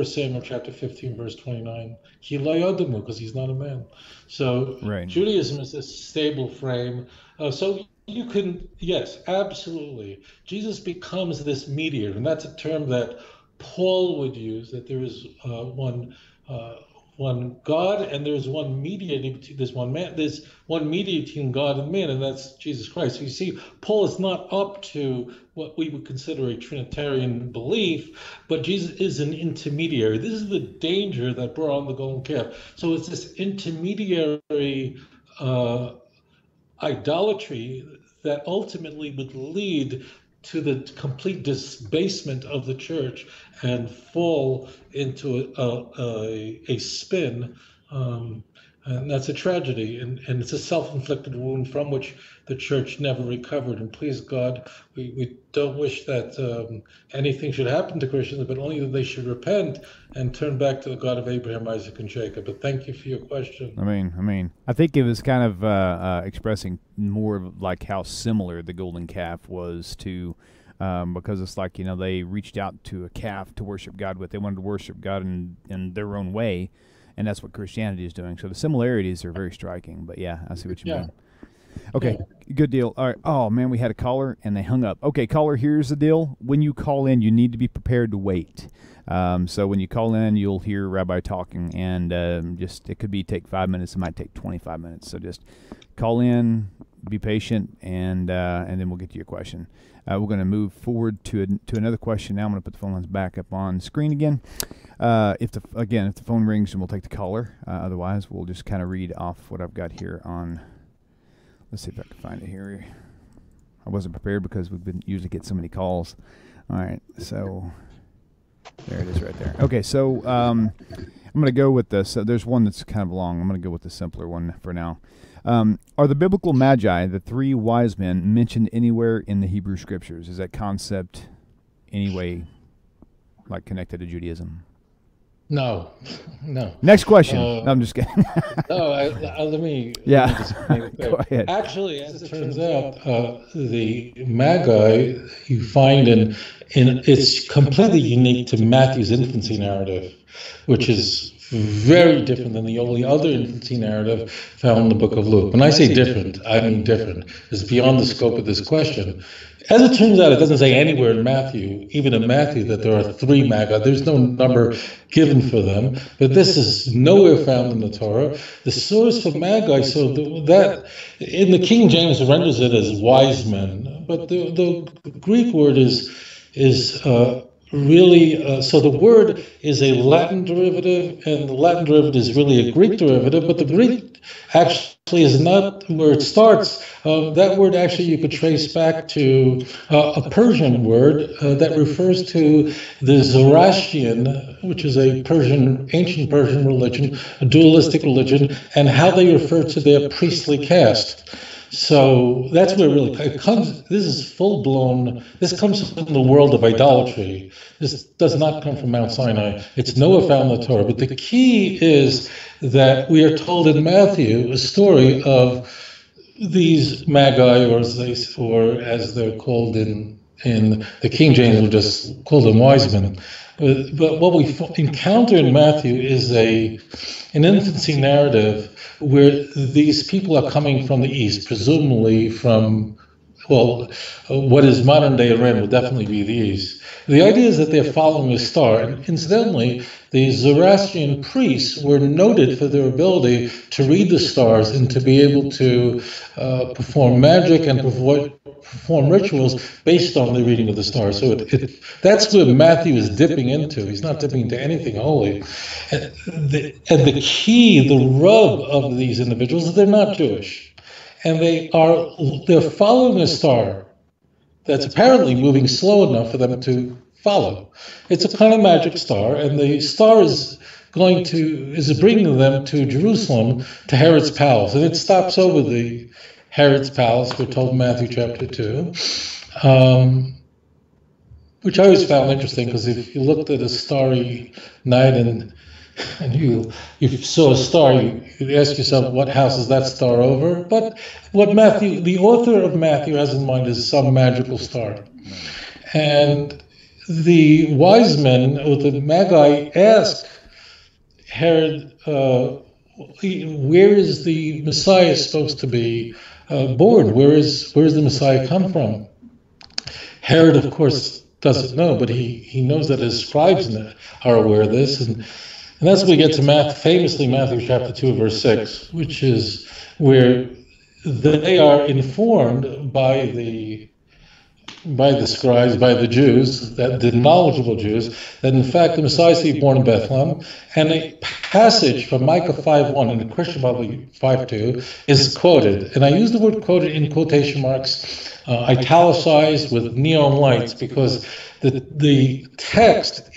Samuel chapter 15, verse 29. Because he's not a man. So right. Judaism is a stable frame. So you can, yes, absolutely. Jesus becomes this mediator, and that's a term that Paul would use, that there is one God and there's one mediator, there's one man, there's one mediating God and man, and that's Jesus Christ. So you see, Paul is not up to what we would consider a Trinitarian belief, but Jesus is an intermediary. This is the danger that brought on the golden calf. So it's this intermediary idolatry that ultimately would lead to the complete debasement of the church and fall into a spin. And that's a tragedy, and it's a self-inflicted wound from which the church never recovered. And please God, we don't wish that anything should happen to Christians, but only that they should repent and turn back to the God of Abraham, Isaac, and Jacob. But thank you for your question. I think it was kind of expressing more of like how similar the golden calf was to, because it's like, they reached out to a calf to worship God with. They wanted to worship God in their own way. And that's what Christianity is doing. So the similarities are very striking. But yeah, I see what you mean. Okay, Good deal. All right. Oh, man, we had a caller, and they hung up. Okay, caller, here's the deal. When you call in, you need to be prepared to wait. So when you call in, you'll hear Rabbi talking, and it could take 5 minutes. It might take 25 minutes. So just call in, be patient, and then we'll get to your question. We're going to move forward to another question now. I'm going to put the phone lines back up on screen again. If the phone rings, then we'll take the caller. Otherwise, we'll just kind of read off what I've got here on. Let's see if I can find it here. I wasn't prepared because usually get so many calls. All right, so there it is right there. Okay, so I'm going to go with this. So there's one that's kind of long. I'm going to go with the simpler one for now. Are the biblical magi, the three wise men, mentioned anywhere in the Hebrew Scriptures? Is that concept anyway connected to Judaism? No. Next question. No, I'm just kidding. Let me just make it clear. Go ahead. Actually, as it turns out, the Magi you find in it's completely unique to Matthew's infancy narrative, which is very different than the only other infancy narrative found in the book of Luke. When I say different, I mean different. It's beyond the scope of this question. As it turns out, it doesn't say anywhere in Matthew, even in Matthew, that there are three magi. There's no number given for them, but this is nowhere found in the Torah. The source for magi, that in the King James renders it as wise men, but the Greek word is really, so the word is a Latin derivative, and the Latin derivative is really a Greek derivative, but the Greek actually is not where it starts. That word actually you could trace back to a Persian word that refers to the Zoroastrian, which is a ancient Persian religion, a dualistic religion, and how they refer to their priestly caste. So that's where it comes. This is full-blown. This comes from the world of idolatry. This does not come from Mount Sinai. It's nowhere found in the Torah. But the key is that we are told in Matthew a story of these magi, or as they're called in the King James, we just call them wise men. But what we encounter in Matthew is an infancy narrative where these people are coming from the east, presumably from, what is modern day Iran would definitely be the east. The idea is that they're following a star. And incidentally, the Zoroastrian priests were noted for their ability to read the stars and to be able to perform magic and perform rituals based on the reading of the stars. So that's where Matthew is dipping into. He's not dipping into anything holy. And the key, the rub of these individuals is they're not Jewish. And they're following a star that's apparently moving slow enough for them to follow. It's a kind of magic star, and the star is bringing them to Jerusalem, to Herod's palace, and it stops over the Herod's palace. We're told in Matthew chapter 2, which I always found interesting, because if you looked at a starry night and you saw a star, you'd ask yourself, what house is that star over? But what the author of Matthew has in mind is some magical star. And the wise men, or the magi, ask Herod, where is the Messiah supposed to be born? Where is the Messiah come from? Herod, of course, doesn't know, but he knows that his scribes are aware of this, and that's when we get to famously Matthew chapter 2, verse 6, which is where they are informed by the scribes, by the Jews, the knowledgeable Jews, that in fact the Messiah is to be born in Bethlehem. And a passage from Micah 5:1 and the Christian Bible 5:2 is quoted. And I use the word quoted in quotation marks, italicized with neon lights, because the text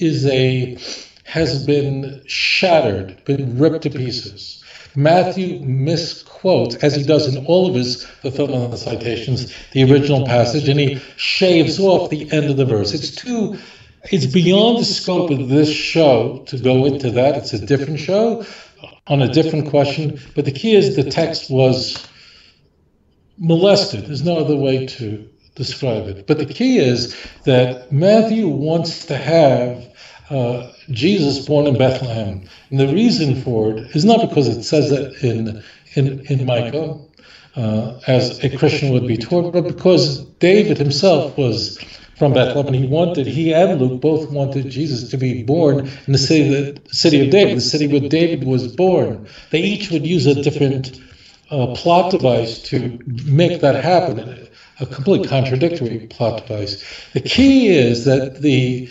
has been shattered, been ripped to pieces. Matthew misquotes, as he does in all of his fulfillment of citations, the original passage, and he shaves off the end of the verse. It's beyond the scope of this show to go into that. It's a different show on a different question, but the key is the text was molested. There's no other way to describe it. But the key is that Matthew wants to have Jesus born in Bethlehem. And the reason for it is not because it says that in Micah. as a Christian would be taught, but because David himself was from Bethlehem, and he and Luke both wanted Jesus to be born in the city of David, the city where David was born. They each would use a different plot device to make that happen, a complete contradictory plot device. The key is that they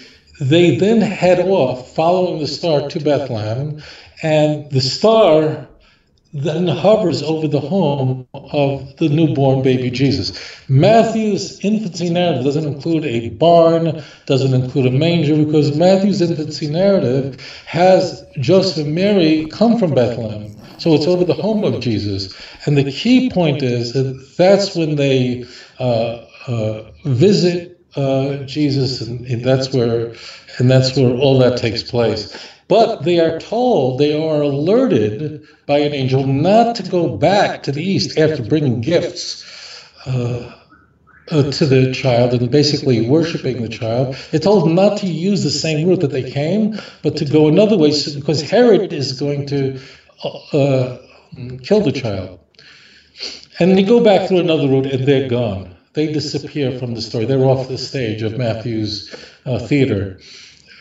then head off following the star to Bethlehem, and the star then hovers over the home of the newborn baby Jesus. Matthew's infancy narrative doesn't include a barn, doesn't include a manger, because Matthew's infancy narrative has Joseph and Mary come from Bethlehem. So it's over the home of Jesus. And the key point is that that's when they visit Jesus, and that's where all that takes place. But they are told, they are alerted by an angel not to go back to the east after bringing gifts to the child and basically worshiping the child. They're told not to use the same route that they came, but to go another way, because Herod is going to kill the child. And they go back through another route, and they're gone. They disappear from the story. They're off the stage of Matthew's theater.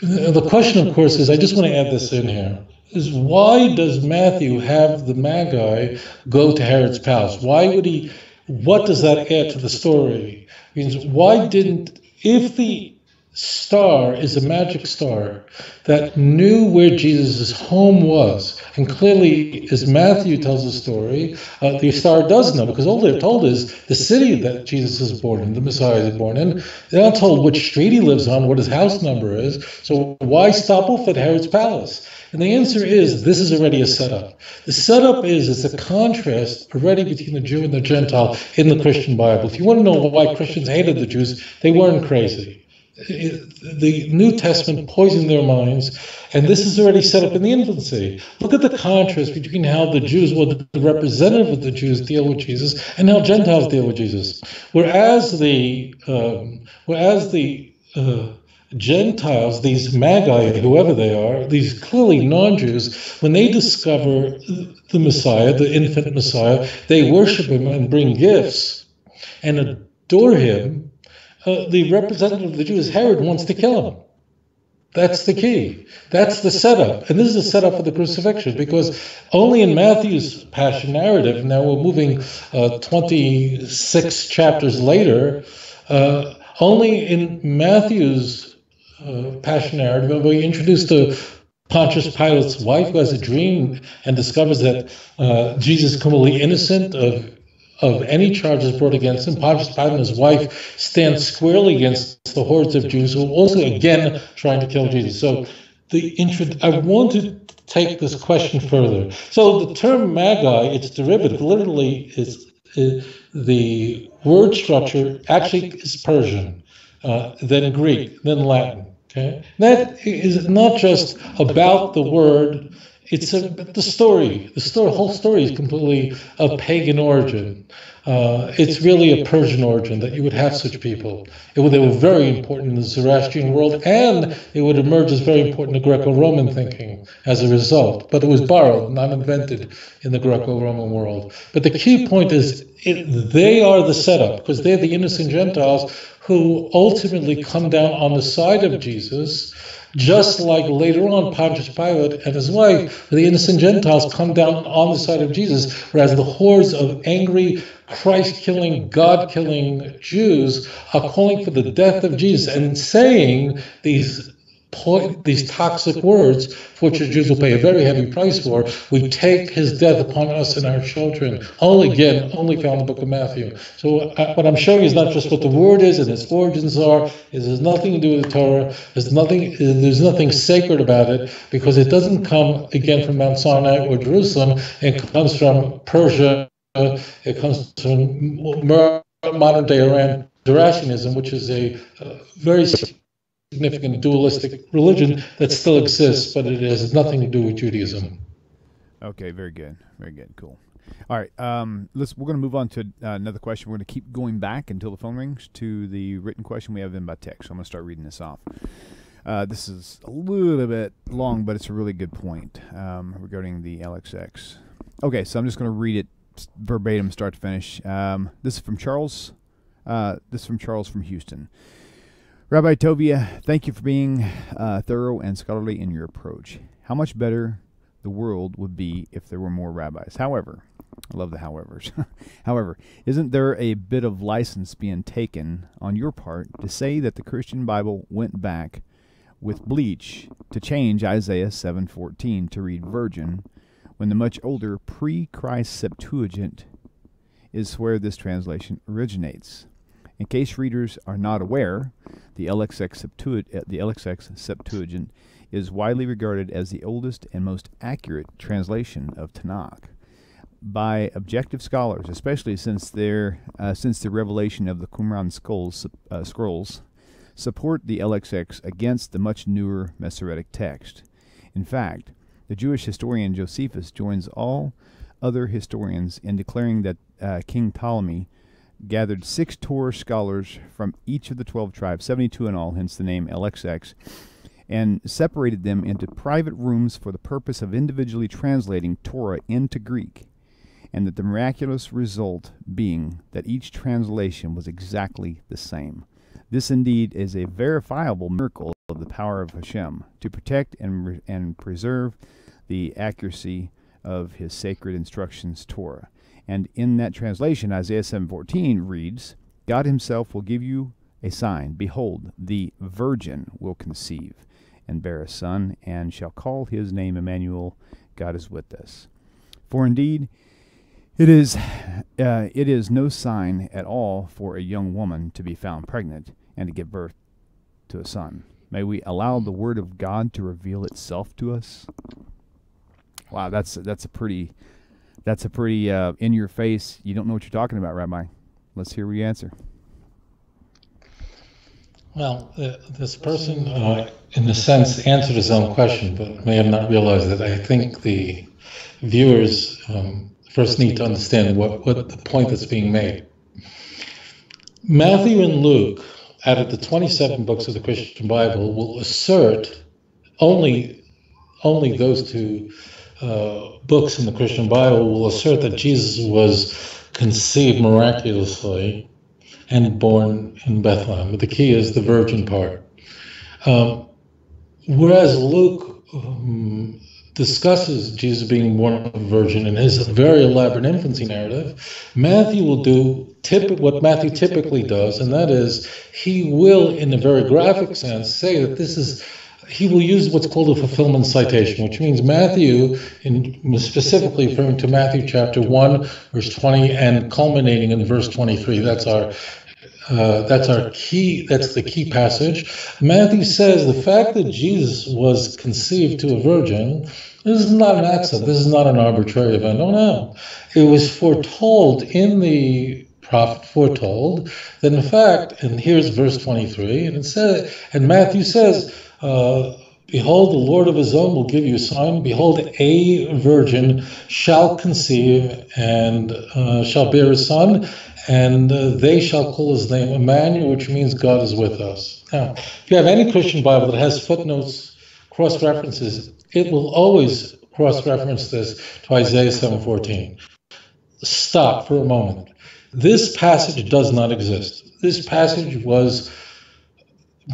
The question, of course, is, I just want to add this in here, is why does Matthew have the Magi go to Herod's palace? Why would he, what does that add to the story? It means, why didn't, if the star is a magic star that knew where Jesus' home was, and clearly, as Matthew tells the story, the star does know, because all they're told is the city that Jesus is born in, the Messiah is born in. They're not told which street he lives on, what his house number is, so why stop off at Herod's palace? And the answer is, this is already a setup. The setup is, it's a contrast already between the Jew and the Gentile in the Christian Bible. If you want to know why Christians hated the Jews, they weren't crazy. The New Testament poisoned their minds, and this is already set up in the infancy. Look at the contrast between how the Jews, or the representative of the Jews, deal with Jesus, and how Gentiles deal with Jesus. Whereas the Gentiles, these Magi, whoever they are, these clearly non-Jews, when they discover the Messiah, the infant Messiah, they worship him and bring gifts and adore him. The representative of the Jews, Herod, wants to kill him. That's the key. That's the setup. And this is the setup for the crucifixion, because only in Matthew's passion narrative, now we're moving 26 chapters later, only in Matthew's passion narrative, we introduced to Pontius Pilate's wife, who has a dream and discovers that Jesus is completely innocent of any charges brought against him. Pontius Pilate and his wife stand squarely against the hordes of Jews who are also again trying to kill Jesus. So I want to take this question further. So the term Magi, its derivative, literally is the word structure actually is Persian, then Greek, then Latin. Okay, that is not just about the word. It's the story. The whole story is completely of pagan origin. It's really a Persian origin that you would have such people. They were very important in the Zoroastrian world, and it would emerge as very important in Greco-Roman thinking as a result. But it was borrowed, not invented in the Greco-Roman world. But the key point is they are the setup, because they're the innocent Gentiles who ultimately come down on the side of Jesus, just like later on Pontius Pilate and his wife, the innocent Gentiles, come down on the side of Jesus, whereas the hordes of angry, Christ-killing, God-killing Jews are calling for the death of Jesus and saying these toxic words, for which the Jews will pay a very heavy price for. We take his death upon us and our children. Only found in the book of Matthew. So what I'm showing is not just what the word is and its origins are. It has nothing to do with the Torah. There's nothing sacred about it, because it doesn't come again from Mount Sinai or Jerusalem. It comes from Persia. It comes from modern day Iran, Zoroastrianism, which is a very significant dualistic religion that still exists, but it has nothing to do with Judaism. Okay, very good, cool. All right, we're going to move on to another question. We're going to keep going back until the phone rings to the written question we have in by text. So I'm going to start reading this off. This is a little bit long, but it's a really good point regarding the LXX. Okay, so I'm just going to read it verbatim, start to finish. This is from Charles. From Houston. Rabbi Tovia, thank you for being thorough and scholarly in your approach. How much better the world would be if there were more rabbis. However, I love the howevers. However, isn't there a bit of license being taken on your part to say that the Christian Bible went back with bleach to change Isaiah 7:14 to read virgin, when the much older pre-Christ Septuagint is where this translation originates? In case readers are not aware, the LXX Septuagint is widely regarded as the oldest and most accurate translation of Tanakh by objective scholars, especially since the revelation of the Qumran scrolls support the LXX against the much newer Masoretic text. In fact, the Jewish historian Josephus joins all other historians in declaring that King Ptolemy gathered 6 Torah scholars from each of the 12 tribes, 72 in all, hence the name LXX, and separated them into private rooms for the purpose of individually translating Torah into Greek, and that the miraculous result being that each translation was exactly the same. This indeed is a verifiable miracle of the power of Hashem to protect and preserve the accuracy of his sacred instructions, Torah. And in that translation, Isaiah 7:14 reads, God himself will give you a sign. Behold, the virgin will conceive and bear a son, and shall call his name Emmanuel, God is with us. For indeed, it is no sign at all for a young woman to be found pregnant and to give birth to a son. May we allow the word of God to reveal itself to us. Wow, that's a pretty in your face. You don't know what you're talking about, Rabbi. Let's hear what you answer. Well, this person, in a sense, answered his own question, but may have not realized that. I think the viewers first need to understand what the point that's being made. Matthew and Luke, out of the 27 books of the Christian Bible, will assert only those 2 books in the Christian Bible will assert that Jesus was conceived miraculously and born in Bethlehem. But the key is the virgin part. Whereas Luke discusses Jesus being born of a virgin in his very elaborate infancy narrative, Matthew will do what Matthew typically does, and that is he will, in a very graphic sense, say that he will use what's called a fulfillment citation, which means Matthew, specifically referring to Matthew chapter 1, verse 20, and culminating in verse 23. That's our key. That's the key passage. Matthew says the fact that Jesus was conceived to a virgin, this is not an accident. This is not an arbitrary event. Oh no, it was foretold in the prophet. Foretold that in fact, and here's verse 23, and it says, and Matthew says, behold, the Lord of his own will give you a sign. Behold, a virgin shall conceive and shall bear a son, and they shall call his name Emmanuel, which means God is with us. Now, if you have any Christian Bible that has footnotes, cross-references, it will always cross-reference this to Isaiah 7:14. Stop for a moment. This passage does not exist. This passage was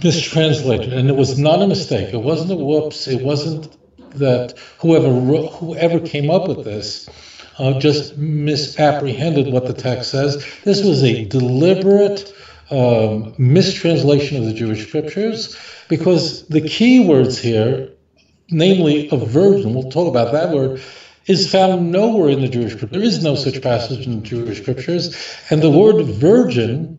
mistranslated, and it was not a mistake. It wasn't a whoops. It wasn't that whoever came up with this just misapprehended what the text says. This was a deliberate mistranslation of the Jewish scriptures, because the key words here, namely a virgin, we'll talk about that word, is found nowhere in the Jewish scripture. There is no such passage in the Jewish scriptures, and the word virgin,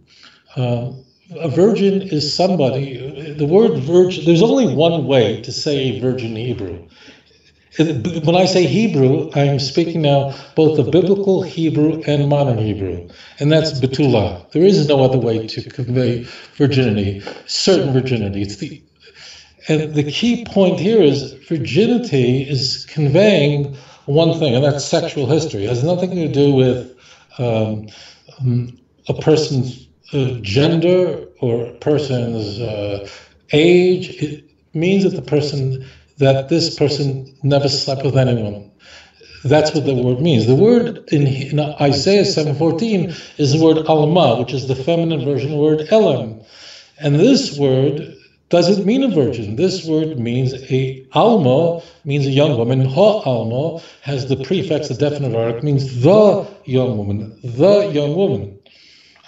a virgin is somebody, the word virgin, there's only one way to say virgin in Hebrew. When I say Hebrew, I'm speaking now both the biblical Hebrew and modern Hebrew, and that's betulah. There is no other way to convey virginity, certain virginity. And the key point here is virginity is conveying one thing, and that's sexual history. It has nothing to do with a person's gender or a person's age. It means that this person never slept with anyone. that's what the word means. The word in Isaiah 7:14 is the word alma, which is the feminine version of the word elam. And this word doesn't mean a virgin. This word means alma, means a young woman. Ha-alma has the prefix, the definite article, means the young woman, the young woman.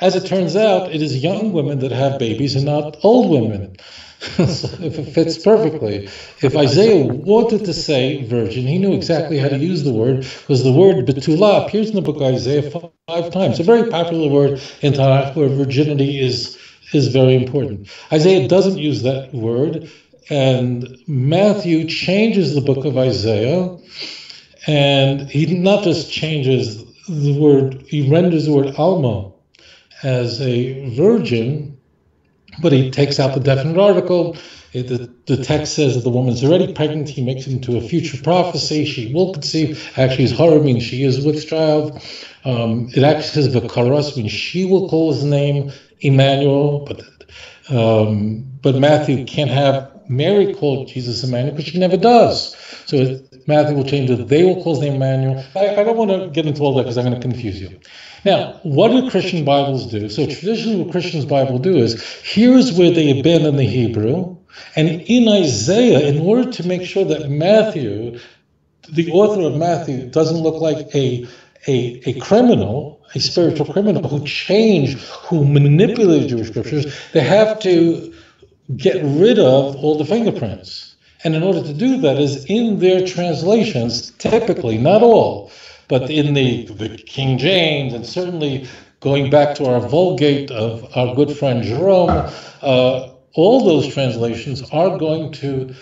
As it turns out, it is young women that have babies and not old women. So if it fits perfectly. If Isaiah wanted to say virgin, he knew exactly how to use the word, because the word betula appears in the book of Isaiah 5 times. A very popular word in Tanakh where virginity is very important. Isaiah doesn't use that word, and Matthew changes the book of Isaiah, and he not just changes the word, he renders the word alma as a virgin, but he takes out the definite article. The text says that the woman's already pregnant. He makes it into a future prophecy. She will conceive. Actually, his horror means she is with child. It actually says v'karas, means she will call his name Emmanuel. But Matthew can't have Mary call Jesus Emmanuel because she never does. So Matthew will change it. They will call his name Emmanuel. I don't want to get into all that because I'm going to confuse you. Now, what do Christian Bibles do? So traditionally what Christians' Bible do is, here's where they abandon the Hebrew, and in Isaiah, in order to make sure that Matthew, the author of Matthew, doesn't look like a criminal, a spiritual criminal who manipulated Jewish scriptures, they have to get rid of all the fingerprints. And in order to do that is in their translations, typically, not all, but in the King James, and certainly going back to our Vulgate of our good friend Jerome, all those translations are going to,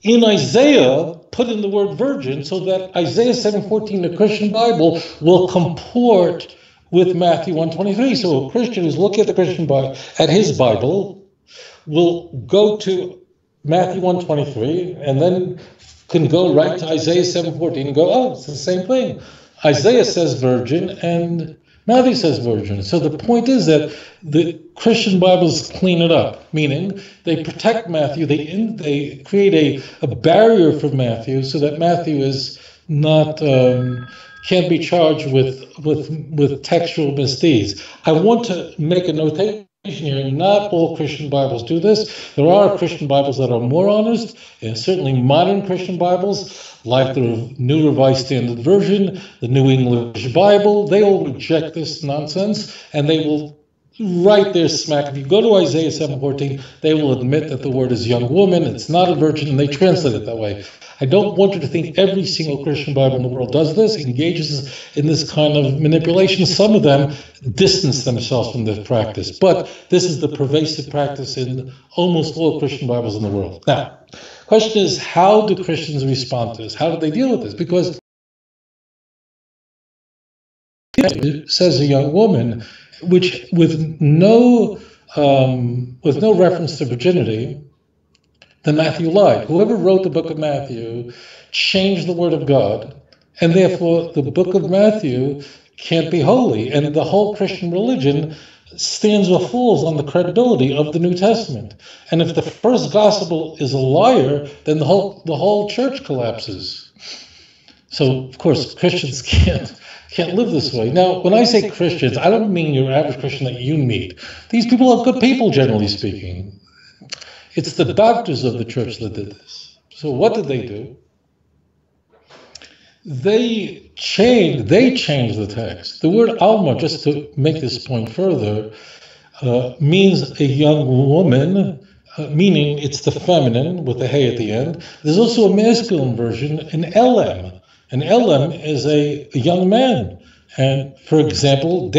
in Isaiah, put in the word virgin, so that Isaiah 7:14, the Christian Bible, will comport with Matthew 1:23. So a Christian who's looking at the Christian Bible, at his Bible, will go to Matthew 1:23, and then can go right to Isaiah 7:14 and go, oh, it's the same thing. Isaiah says virgin and Matthew says virgin. So the point is that the Christian Bibles clean it up, meaning they protect Matthew, they create a barrier for Matthew so that Matthew is not can't be charged with textual misdeeds. I want to make a notation here. Not all Christian Bibles do this. There are Christian Bibles that are more honest, and certainly modern Christian Bibles, like the New Revised Standard Version, the New English Bible, they all reject this nonsense, and they will right there smack. If you go to Isaiah 7:14, they will admit that the word is young woman, it's not a virgin, and they translate it that way. I don't want you to think every single Christian Bible in the world does this, engages in this kind of manipulation. Some of them distance themselves from this practice, but this is the pervasive practice in almost all Christian Bibles in the world. Now, question is, how do Christians respond to this? How do they deal with this? Because it says a young woman, which with no reference to virginity, then Matthew lied. Whoever wrote the book of Matthew changed the word of God, and therefore the book of Matthew can't be holy. And the whole Christian religion stands or falls on the credibility of the New Testament. And if the first gospel is a liar, then the whole church collapses. So, of course, Christians can't live this way. Now, when I say Christians, I don't mean your average Christian that you meet. These people are good people, generally speaking. It's the doctors of the church that did this. So what did they do? They changed the text. The word alma, just to make this point further, means a young woman, meaning it's the feminine with the hey at the end. There's also a masculine version, an elam. An elam is a young man. And for example,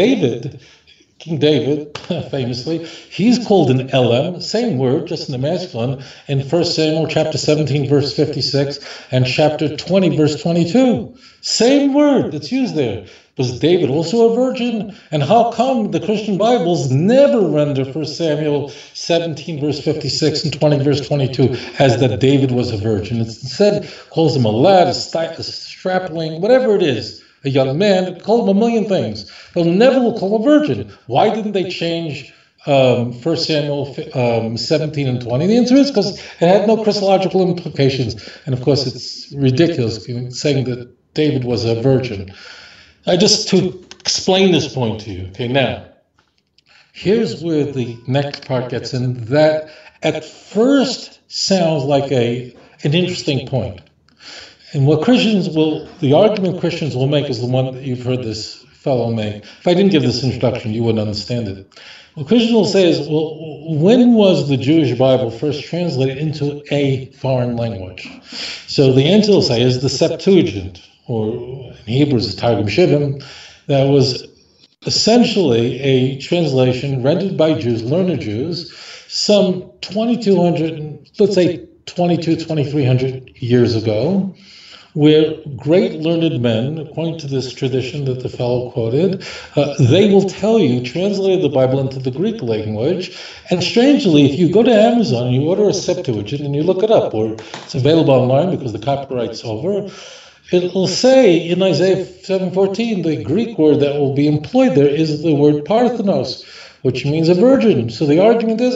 King David, famously, he's called an elam, same word, just in the masculine, in 1 Samuel chapter 17, verse 56, and chapter 20, verse 22. Same word that's used there. Was David also a virgin? And how come the Christian Bibles never render 1 Samuel 17, verse 56, and 20, verse 22 as that David was a virgin? It instead calls him a lad, a strapling, whatever it is. A young man, call him a million things. They'll never will call him a virgin. Why didn't they change 1 Samuel 17 and 20? The answer is because it had no Christological implications. And of course, it's ridiculous saying that David was a virgin. Just to explain this point to you. Okay, now, here's where the next part gets in. That at first sounds like an interesting point. And what the argument Christians will make is the one that you've heard this fellow make. If I didn't give this introduction, you wouldn't understand it. What Christians will say is, well, when was the Jewish Bible first translated into a foreign language? So the answer will say is the Septuagint, or in Hebrew is the Targum Shivim, that was essentially a translation rendered by Jews, learned Jews, some 2,200, let's say 2,300 years ago, where great learned men, according to this tradition that the fellow quoted, they will tell you, translated the Bible into the Greek language. And strangely, if you go to Amazon and you order a Septuagint and you look it up, or it's available online because the copyright's over, it will say in Isaiah 7:14, the Greek word that will be employed there is the word parthenos, which means a virgin. So the argument is,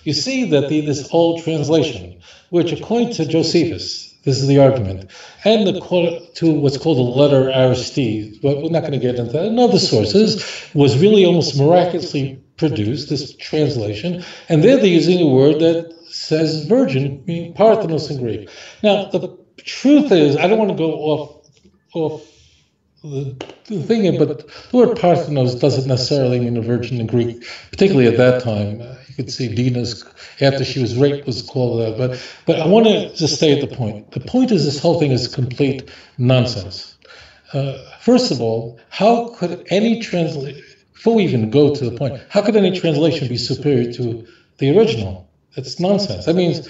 you see that this old translation, which according to Josephus, this is the argument, and to what's called the letter Aristide, but we're not going to get into that, and other sources, was really almost miraculously produced, this translation, and there they're using a word that says virgin, meaning parthenos in Greek. Now, the truth is, I don't want to go off the thing here, but the word parthenos doesn't necessarily mean a virgin in Greek, particularly at that time. You could see Dina's, after she was raped, was called that. But I want to just stay at the point. The point is this whole thing is complete nonsense. First of all, how could any translation, before we even go to the point, how could any translation be superior to the original? That's nonsense. That means,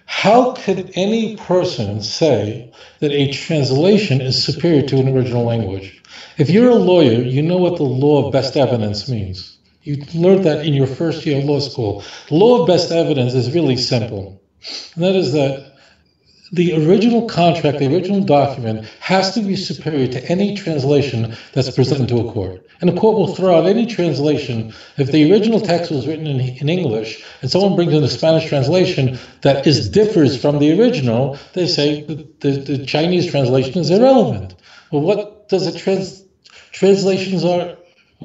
how could any person say that a translation is superior to an original language? If you're a lawyer, you know what the law of best evidence means. You learned that in your first year of law school. The law of best evidence is really simple. And that is that the original contract, the original document, has to be superior to any translation that's presented to a court. And the court will throw out any translation. If the original text was written in English and someone brings in a Spanish translation that differs from the original, they say the Chinese translation is irrelevant. Well, what does translations are?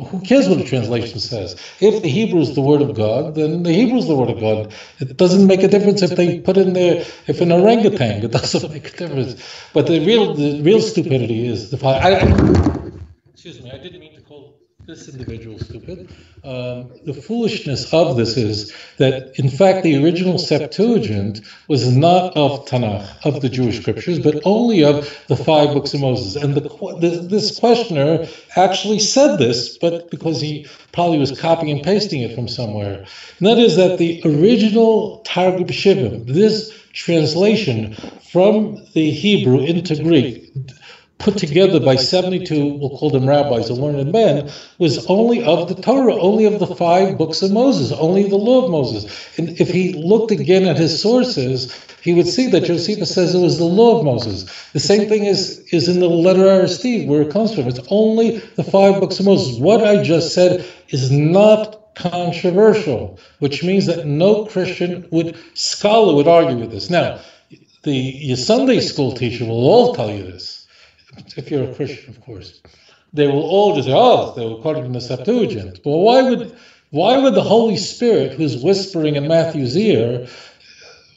Who cares what a translation says? If the Hebrew is the word of God, then the Hebrew is the word of God. It doesn't make a difference if they put in there, if an orangutan, it doesn't make a difference. But the real stupidity is the fact. Excuse me, I didn't mean to call this individual stupid. The foolishness of this is that, in fact, the original Septuagint was not of Tanakh, of the Jewish scriptures, but only of the 5 books of Moses. And this questioner actually said this, but because he probably was copying and pasting it from somewhere. And that is that the original Targum Shivim, this translation from the Hebrew into Greek, put together by 72, we'll call them rabbis, or learned men, was only of the Torah, only of the 5 books of Moses, only the law of Moses. And if he looked again at his sources, he would see that Josephus says it was the law of Moses. The same thing is in the letter Aristide, where it comes from. It's only the 5 books of Moses. What I just said is not controversial, which means that no Christian scholar would argue with this. Now, your Sunday school teacher will all tell you this. If you're a Christian, of course, they will all just say, they were quoted in the Septuagint. Well, why would the Holy Spirit, who's whispering in Matthew's ear,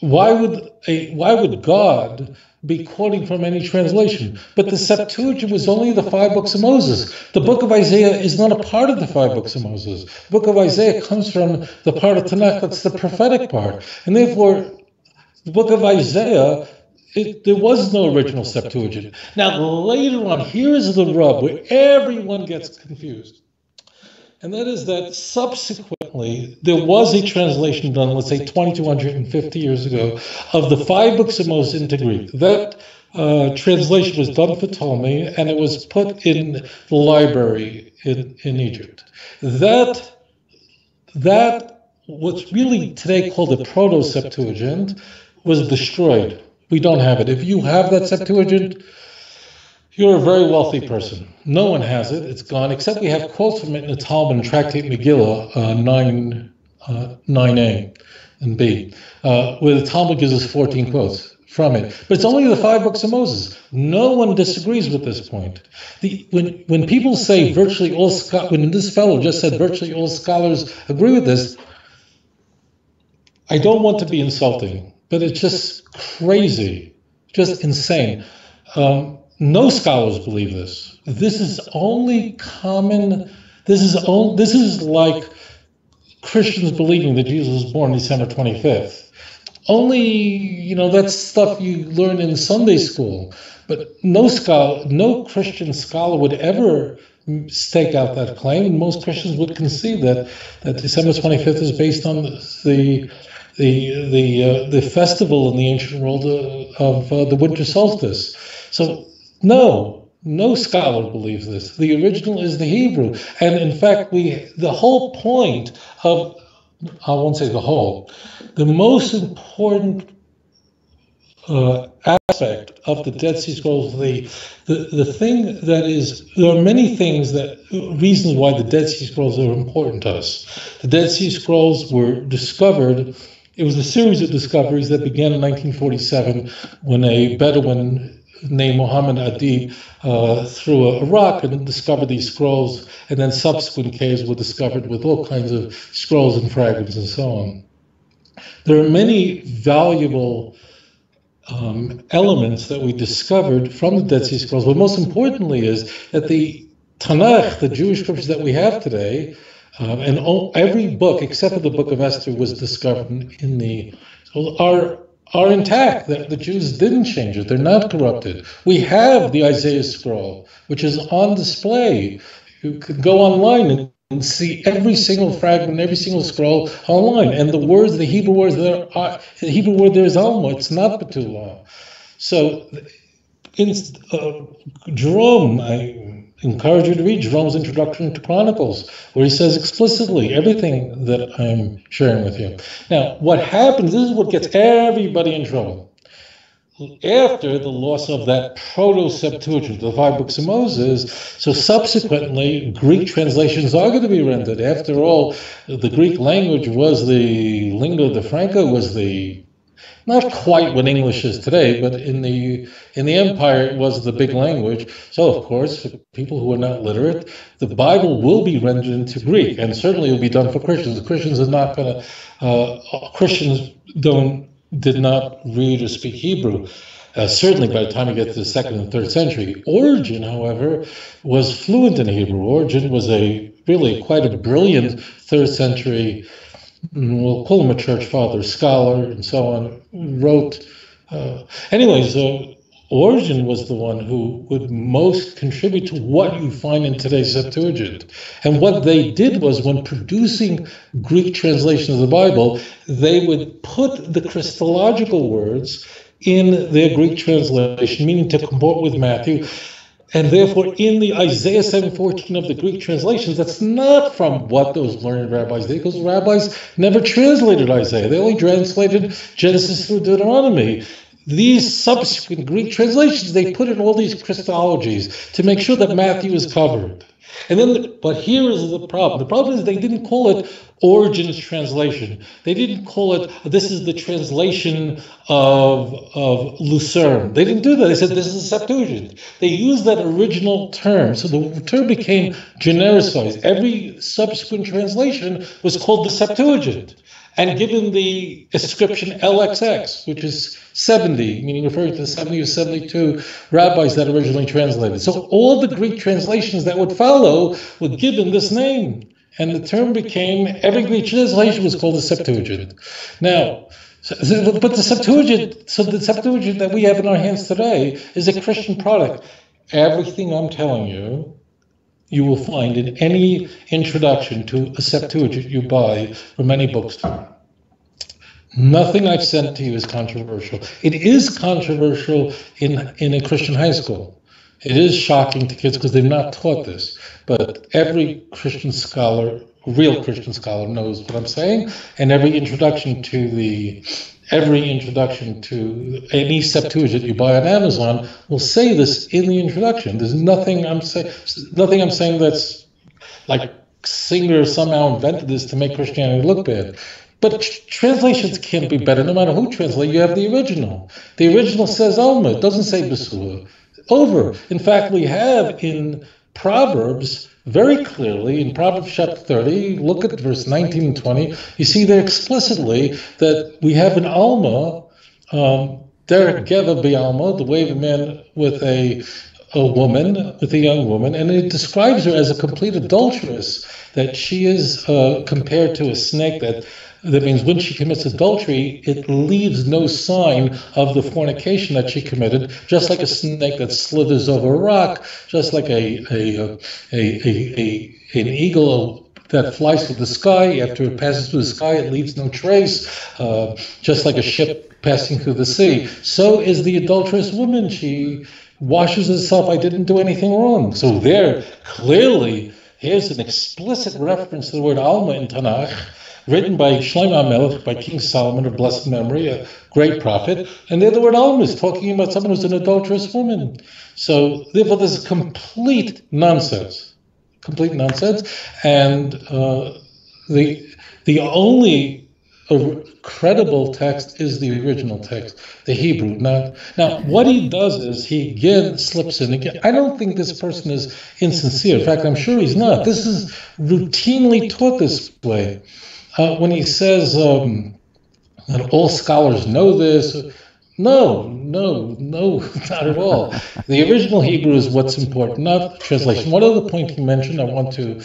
why would God be quoting from any translation? But the Septuagint was only the 5 books of Moses. The book of Isaiah is not a part of the 5 books of Moses. The book of Isaiah comes from the part of Tanakh that's the prophetic part, and therefore the book of Isaiah. There was no original Septuagint. Now, later on, here is the rub where everyone gets confused. And that is that subsequently, there was a translation done, let's say 2,250 years ago, of the 5 books of Moses into Greek. That translation was done for Ptolemy, and it was put in the library in Egypt. That what's really today called the Proto-Septuagint was destroyed. We don't have it. If you have that Septuagint, you're a very wealthy person. No one has it. It's gone, except we have quotes from it in the Talmud and Tractate Megillah 9a and b, where the Talmud gives us 14 quotes. from it. But it's only the 5 books of Moses. No one disagrees with this point. When people say virtually all scholars, when this fellow just said virtually all scholars agree with this, I don't want to be insulting, but it's just crazy, just insane. No scholars believe this. This is only common. This is like Christians believing that Jesus was born December 25th. Only, that's stuff you learn in Sunday school. But no Christian scholar would ever stake out that claim. And most Christians would concede that December 25th is based on the festival in the ancient world of the winter solstice. So no scholar believes this. The original is the Hebrew. And in fact, the whole point of, I won't say the whole, the most important aspect of the Dead Sea Scrolls, the thing that is, there are many reasons why the Dead Sea Scrolls are important to us. The Dead Sea Scrolls were discovered, it was a series of discoveries that began in 1947 when a Bedouin named Muhammad Adib threw a rock and discovered these scrolls, and then subsequent caves were discovered with all kinds of scrolls and fragments and so on. There are many valuable elements that we discovered from the Dead Sea Scrolls, but most importantly is that the Tanakh, the Jewish scriptures that we have today, and every book except for the book of Esther was discovered are intact. The Jews didn't change it. They're not corrupted. We have the Isaiah scroll, which is on display. You could go online and see every single fragment, every single scroll online. And the Hebrew word there is Alma. It's not Betula. So, Jerome, I encourage you to read Jerome's Introduction to Chronicles, where he says explicitly everything that I'm sharing with you. Now, what happens, this is what gets everybody in trouble. After the loss of that proto-Septuagint, the 5 books of Moses, so subsequently Greek translations are going to be rendered. After all, the Greek language was the lingua de franca, was not quite what English is today, but in the empire it was the big language. So of course, for people who are not literate, the Bible will be rendered into Greek, and certainly it will be done for Christians. Christians are not going to. Christians did not read or speak Hebrew. Certainly by the time you get to the 2nd and 3rd century. Origen, however, was fluent in Hebrew. Origen was really quite a brilliant 3rd century, we'll call him a church father, scholar, and so on, wrote. Origen was the one who would most contribute to what you find in today's Septuagint. And what they did was, when producing Greek translations of the Bible, they would put the Christological words in their Greek translation, meaning to comport with Matthew. And therefore, in the Isaiah 7:14 of the Greek translations, that's not from what those learned rabbis did, because rabbis never translated Isaiah. They only translated Genesis through Deuteronomy. These subsequent Greek translations, they put in all these Christologies to make sure that Matthew is covered. But here is the problem. The problem is they didn't call it Origen's translation. They didn't call it, this is the translation of Lucerne. They didn't do that. They said this is a Septuagint. They used that original term. So the term became genericized. Every subsequent translation was called the Septuagint, and given the inscription LXX, which is 70, meaning referring to the 70 or 72 rabbis that originally translated. So all the Greek translations that would follow were given this name. And the term became, every Greek translation was called the Septuagint. Now, but the Septuagint that we have in our hands today is a Christian product. Everything I'm telling you, you will find in any introduction to a Septuagint you buy from any bookstore. Nothing I've sent to you is controversial. It is controversial in a Christian high school. It is shocking to kids because they're not taught this. But every Christian scholar, real Christian scholar, knows what I'm saying. And every introduction to any Septuagint you buy on Amazon will say this in the introduction. There's nothing I'm saying that's like Singer somehow invented this to make Christianity look bad. But translations can't be better, no matter who translates. You have the original. The original says Alma, it doesn't say Besula. Over. In fact, we have in Proverbs, very clearly, in Proverbs chapter 30, look at verse 19 and 20, you see there explicitly that we have an Alma, Derek Geva be Alma, the way of a man with a woman, with a young woman, and it describes her as a complete adulteress, that she is compared to a snake that means when she commits adultery, it leaves no sign of the fornication that she committed, just like a snake that slithers over a rock, just like an eagle that flies through the sky. After it passes through the sky, it leaves no trace, just like a ship passing through the sea. So is the adulterous woman. She washes herself. I didn't do anything wrong. So there, clearly, here's an explicit reference to the word Alma in Tanakh, written by Shlomo HaMelech, by King Solomon of blessed memory, a great prophet, and there the word Alma is talking about someone who's an adulterous woman. So therefore this is complete nonsense, and the only credible text is the original text, the Hebrew. Now what he does is he again slips in again. I don't think this person is insincere. In fact, I'm sure he's not. This is routinely taught this way. When he says that all scholars know this, no, not at all. The original Hebrew is what's important, not translation. One other point he mentioned I want to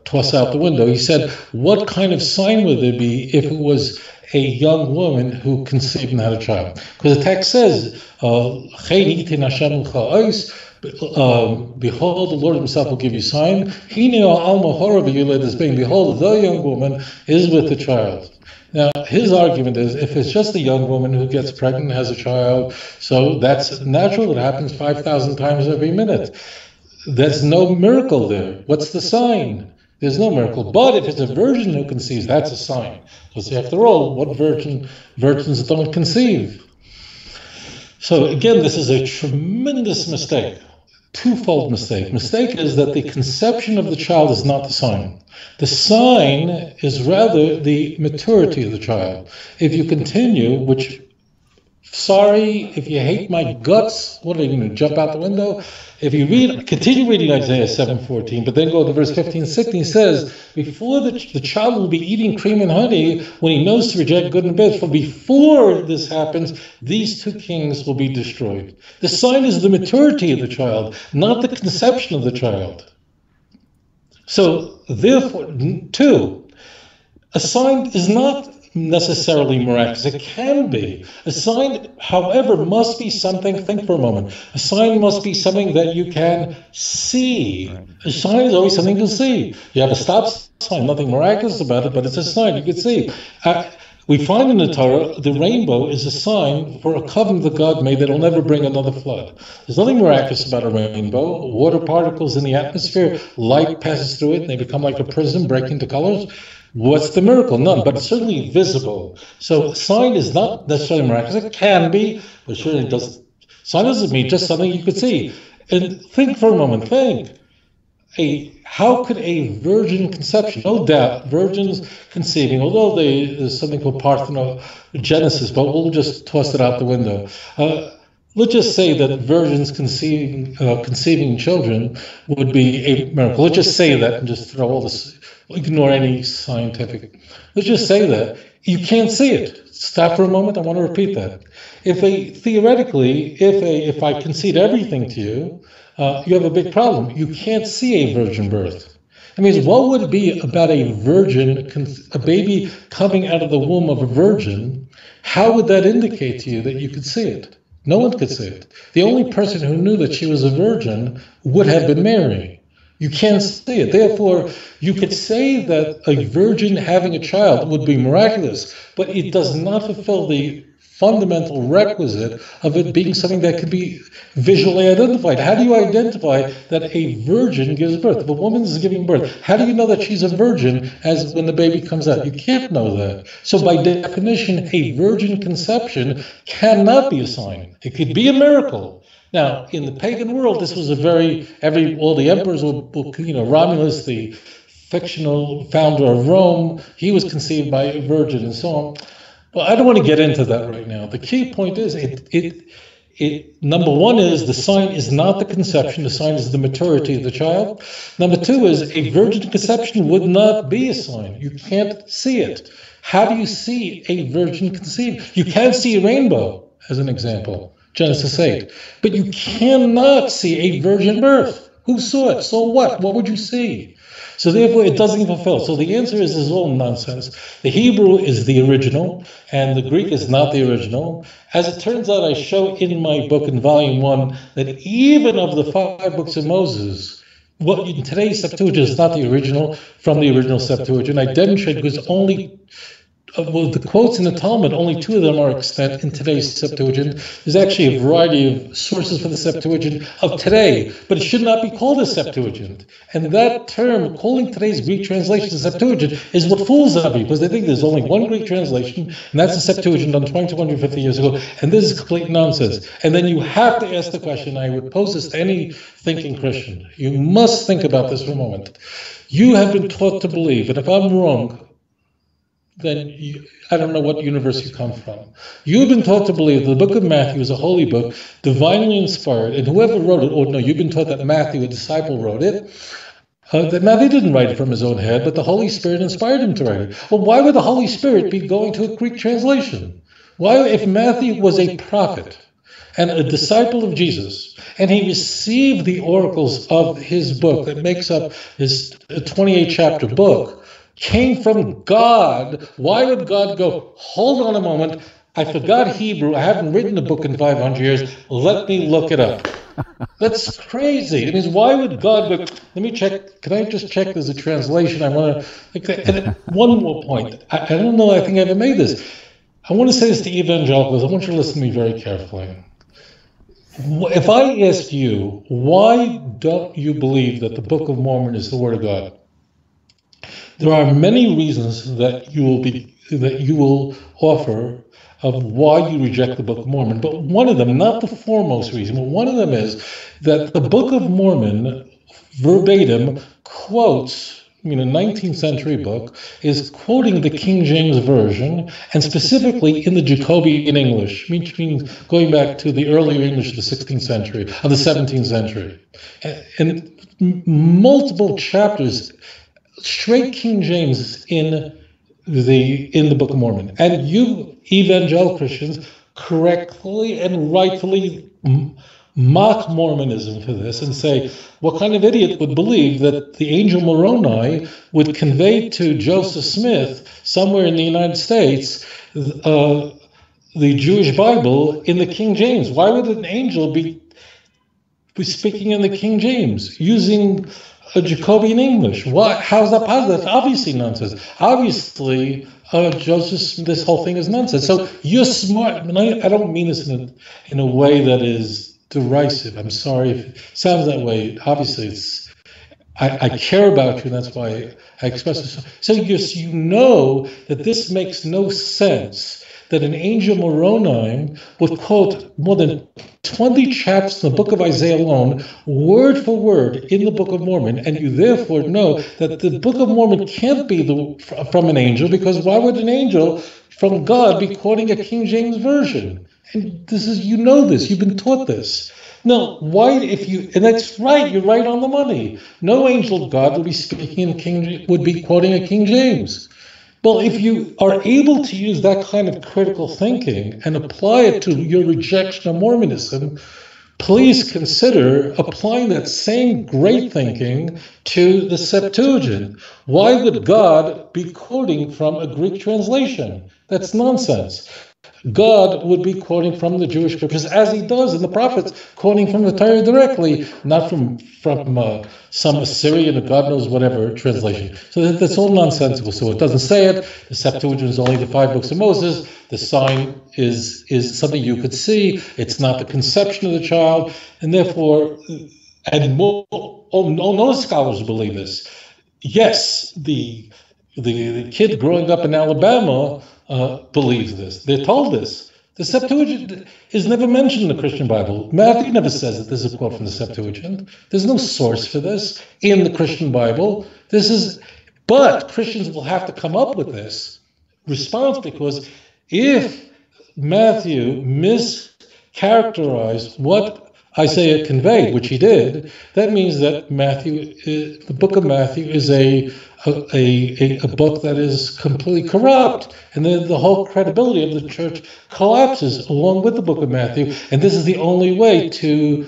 toss out the window. He said, what kind of sign would there be if it was a young woman who conceived and had a child? Because the text says, behold, the Lord himself will give you sign. Behold, the young woman is with the child. Now, his argument is, if it's just a young woman who gets pregnant and has a child, so that's natural. It happens 5,000 times every minute. There's no miracle there. What's the sign? There's no miracle. But if it's a virgin who conceives, that's a sign. Because after all, what virgins don't conceive? So again, this is a tremendous mistake. Twofold mistake. Mistake is that the conception of the child is not the sign. The sign is rather the maturity of the child. If you continue, which, sorry, if you hate my guts, what are you going to jump out the window? If you continue reading Isaiah 7:14, but then go to verse 15, 16, he says, before the child will be eating cream and honey, when he knows to reject good and bad, for before this happens, these two kings will be destroyed. The sign is the maturity of the child, not the conception of the child. So, therefore, two, a sign is not necessarily miraculous. It can be. A sign, however, must be something, think for a moment, a sign must be something that you can see. A sign is always something to see. You have a stop sign, nothing miraculous about it, but it's a sign you can see. We find in the Torah, the rainbow is a sign for a covenant that God made that will never bring another flood. There's nothing miraculous about a rainbow. Water particles in the atmosphere, light passes through it, and they become like a prism, break into colors. What's the miracle? None, but it's certainly visible. So sign is not necessarily miraculous. It can be, but surely doesn't. Sign doesn't mean just something you could see. And think for a moment, how could a virgin conception, no doubt, virgins conceiving, although there's something called parthenogenesis, but we'll just toss it out the window. Let's just say that virgins conceiving children would be a miracle. Let's just say that and just throw all this, ignore any scientific. Let's just say that. You can't see it. Stop for a moment. I want to repeat that. If I concede everything to you, you have a big problem. You can't see a virgin birth. That means what would it be about a virgin, a baby coming out of the womb of a virgin? How would that indicate to you that you could see it? No one could see it. The only person who knew that she was a virgin would have been Mary. You can't see it. Therefore, you could say that a virgin having a child would be miraculous, but it does not fulfill the fundamental requisite of it being something that can be visually identified. How do you identify that a virgin gives birth? If a woman is giving birth, how do you know that she's a virgin as when the baby comes out? You can't know that. So by definition, a virgin conception cannot be a sign. It could be a miracle. Now, in the pagan world, this was all the emperors, Romulus, the fictional founder of Rome, he was conceived by a virgin and so on. Well, I don't want to get into that right now. The key point is number one is the sign is not the conception, the sign is the maturity of the child. Number two is a virgin conception would not be a sign. You can't see it. How do you see a virgin conceived? You can see a rainbow, as an example, Genesis 8. But you cannot see a virgin birth. Who saw it? So what? What would you see? So therefore, it doesn't fulfill. So the answer is all nonsense. The Hebrew is the original, and the Greek is not the original. As it turns out, I show in my book in volume 1 that even of the 5 books of Moses, what in today's Septuagint is not the original from the original Septuagint. I demonstrate because only the quotes in the Talmud, only 2 of them are extant in today's Septuagint. There's actually a variety of sources for the Septuagint of today, but it should not be called a Septuagint. And that term, calling today's Greek translation a Septuagint, is what fools everybody, because they think there's only one Greek translation, and that's the Septuagint done 2,250 years ago, and this is complete nonsense. And then you have to ask the question, I would pose this to any thinking Christian. You must think about this for a moment. You have been taught to believe, and if I'm wrong, then I don't know what universe you come from. You've been taught to believe the book of Matthew is a holy book, divinely inspired, and whoever wrote it, or no, you've been taught that Matthew, a disciple, wrote it. That Matthew didn't write it from his own head, but the Holy Spirit inspired him to write it. Well, why would the Holy Spirit be going to a Greek translation? Why, if Matthew was a prophet and a disciple of Jesus, and he received the oracles of his book that makes up his 28-chapter book, came from God, why would God go, hold on a moment, I forgot Hebrew, I haven't written a book in 500 years, let me look it up. That's crazy. It means, why would God go, let me check, can I just check there's a translation, I want to, and one more point, I don't know, I think I ever made this. I want to say this to evangelicals, I want you to listen to me very carefully. If I asked you, why don't you believe that the Book of Mormon is the Word of God? There are many reasons that you will offer of why you reject the Book of Mormon, but one of them, not the foremost reason, but one of them is that the Book of Mormon verbatim quotes, 19th century book, is quoting the King James Version, and specifically in the Jacobean English, meaning going back to the earlier English of the 16th century, of the 17th century. And multiple chapters, straight King James in the Book of Mormon. And you evangelical Christians correctly and rightfully mock Mormonism for this and say, what kind of idiot would believe that the angel Moroni would convey to Joseph Smith somewhere in the United States the Jewish Bible in the King James? Why would an angel be speaking in the King James using a Jacobean English? Why? How's that possible? That's obviously nonsense. Obviously, Joseph, this whole thing is nonsense. So you're smart. I don't mean this in a way that is derisive. I'm sorry if it sounds that way. Obviously, I care about you, and that's why I express this. So you know that this makes no sense, that an angel Moroni would quote more than 20 chapters in the book of Isaiah alone, word for word, in the Book of Mormon, and you therefore know that the Book of Mormon can't be from an angel, because why would an angel from God be quoting a King James Version? And this is, this, you've been taught this. No, why, and that's right, you're right on the money. No angel of God would be speaking would be quoting a King James. Well, if you are able to use that kind of critical thinking and apply it to your rejection of Mormonism, please consider applying that same great thinking to the Septuagint. Why would God be quoting from a Greek translation? That's nonsense. God would be quoting from the Jewish scriptures, as he does in the prophets, quoting from the Torah directly, not from some Assyrian or God knows whatever translation. So that's all nonsensical. So it doesn't say it. The Septuagint is only the 5 books of Moses. The sign is something you could see. It's not the conception of the child, and therefore, and more. No scholars believe this. Yes, the kid growing up in Alabama believes this. They're told this. The Septuagint is never mentioned in the Christian Bible. Matthew never says that this is a quote from the Septuagint. There's no source for this in the Christian Bible. This is But Christians will have to come up with this response, because if Matthew mischaracterized what Isaiah conveyed, which he did, that means that the book of Matthew is a book that is completely corrupt, and then the whole credibility of the church collapses along with the book of Matthew. And this is the only way to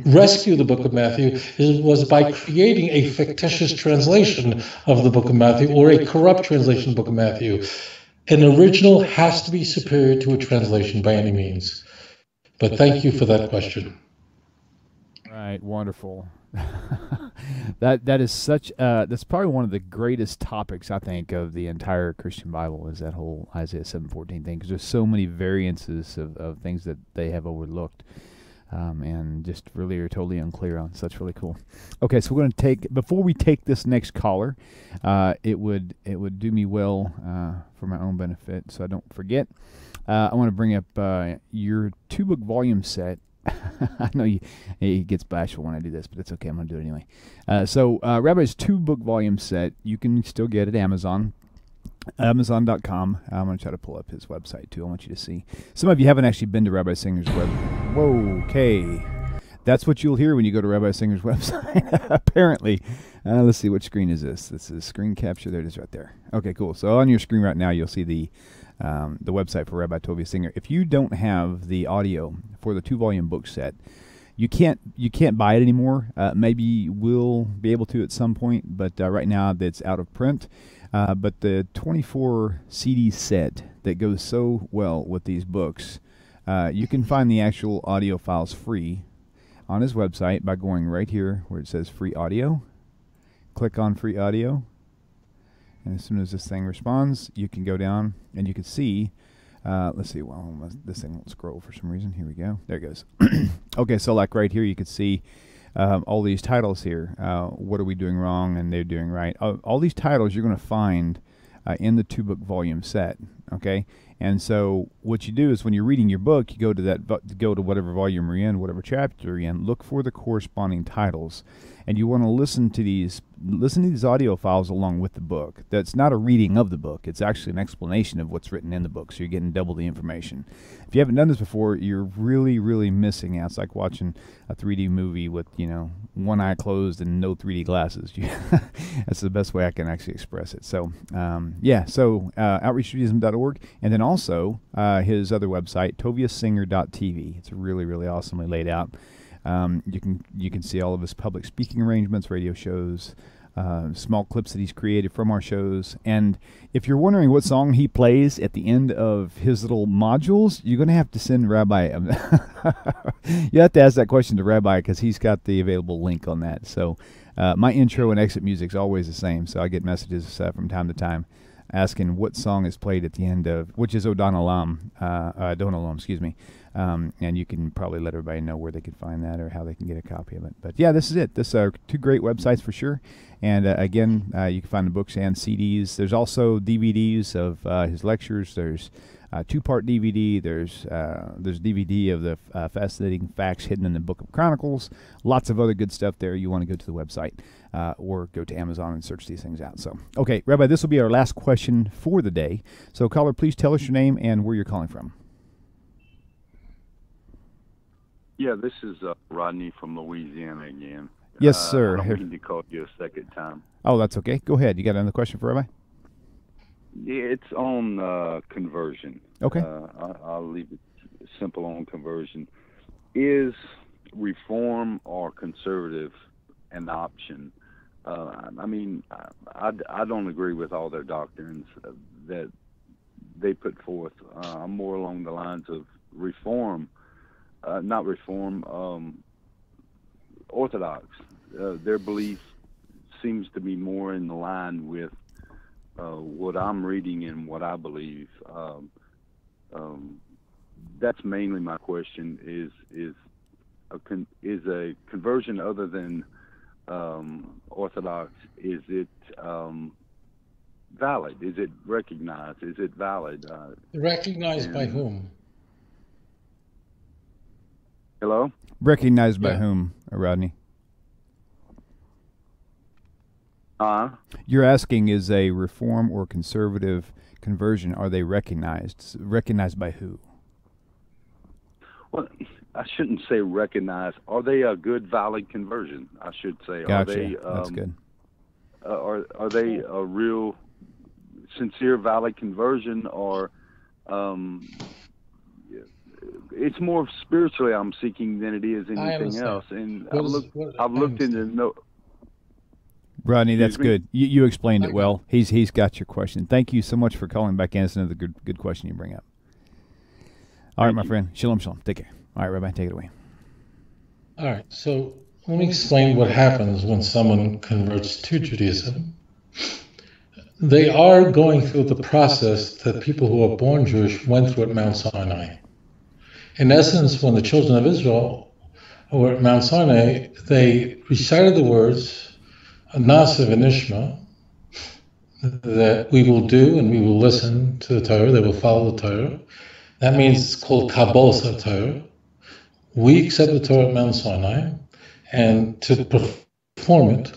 rescue the book of Matthew was by creating a fictitious translation of the book of Matthew, or a corrupt translation of the book of Matthew. An original has to be superior to a translation by any means. But thank you for that question. Right, wonderful. That is such that's probably one of the greatest topics, I think, of the entire Christian Bible, is that whole Isaiah 7:14 thing, because there's so many variances of things that they have overlooked. And just really are totally unclear on. So that's really cool. Okay, so we're going to take, before we take this next caller, it would do me well for my own benefit, so I don't forget. I want to bring up your 2-book volume set. I know he gets bashful when I do this, but it's okay. I'm going to do it anyway. So Rabbi's 2-book volume set, you can still get at Amazon. Amazon.com. I'm going to try to pull up his website too. I want you to see. Some of you haven't actually been to Rabbi Singer's web. Whoa, okay. That's what you'll hear when you go to Rabbi Singer's website, apparently. Let's see, which screen is this? This is screen capture. There it is right there. Okay, cool. So on your screen right now, you'll see the website for Rabbi Tovia Singer. If you don't have the audio for the 2-volume book set, you can't buy it anymore. Maybe we'll be able to at some point, but right now it's out of print. But the 24 CD set that goes so well with these books, you can find the actual audio files free on his website by going right here where it says free audio. Click on free audio. And as soon as this thing responds, you can go down and you can see, let's see, well, this thing won't scroll for some reason. Here we go. There it goes. Okay, so like right here, you can see all these titles here. What are we doing wrong and they're doing right? All these titles you're going to find in the 2-book volume set. Okay, and so what you do is when you're reading your book, you go to whatever volume you're in, whatever chapter you're in, look for the corresponding titles, and you want to listen to these audio files along with the book. That's not a reading of the book. It's actually an explanation of what's written in the book, so you're getting double the information. If you haven't done this before, you're really, really missing out. It's like watching a 3D movie with, one eye closed and no 3D glasses. That's the best way I can actually express it. So, outreachjudaism.org, and then also his other website, toviasinger.tv. It's really, really awesomely laid out. You can see all of his public speaking arrangements, radio shows, small clips that he's created from our shows. And if you're wondering what song he plays at the end of his little modules, you're going to have to send Rabbi. You have to ask that question to Rabbi because he's got the available link on that. So my intro and exit music is always the same. So I get messages from time to time asking what song is played at the end of, which is Odonolam, excuse me. And you can probably let everybody know where they can find that or how they can get a copy of it. But yeah, this is it. This are 2 great websites for sure. And again, you can find the books and CDs. There's also DVDs of his lectures. There's 2-part DVD. There's DVD of the fascinating facts hidden in the Book of Chronicles. Lots of other good stuff there. You want to go to the website or go to Amazon and search these things out. So, okay, Rabbi, this will be our last question for the day. So, caller, please tell us your name and where you're calling from. Yeah, this is Rodney from Louisiana again. Yes, sir. I don't mean to call you a second time. Oh, that's okay. Go ahead. You got another question for Rabbi? Yeah, it's on conversion. Okay. I'll leave it simple on conversion. Is reform or conservative an option? I don't agree with all their doctrines that they put forth. I'm more along the lines of reform. Not reform, Orthodox. Their belief seems to be more in line with what I'm reading and what I believe. That's mainly my question: is a conversion other than Orthodox? Is it valid? Is it recognized? Is it valid? Recognized by whom? Hello? Recognized by whom, Rodney? You're asking, is a reform or conservative conversion, are they recognized? Recognized by who? Well, I shouldn't say recognized. Are they a good, valid conversion? I should say. Gotcha. Are they, That's good. Are they a real, sincere, valid conversion, or it's more spiritually I'm seeking than it is anything else? And I've looked into Rodney, that's good. You explained it well. He's got your question. Thank you so much for calling back and answering the good question you bring up. All right, my friend. Shalom, shalom. Take care. All right, Rabbi, take it away. All right, so let me explain what happens when someone converts to Judaism. They are going through the process that people who are born Jewish went through at Mount Sinai. In essence, when the children of Israel were at Mount Sinai, they recited the words, Na'aseh v'nishma, that we will do and we will listen to the Torah, they will follow the Torah. That means it's called Kabbalas Torah. We accept the Torah at Mount Sinai and to perform it.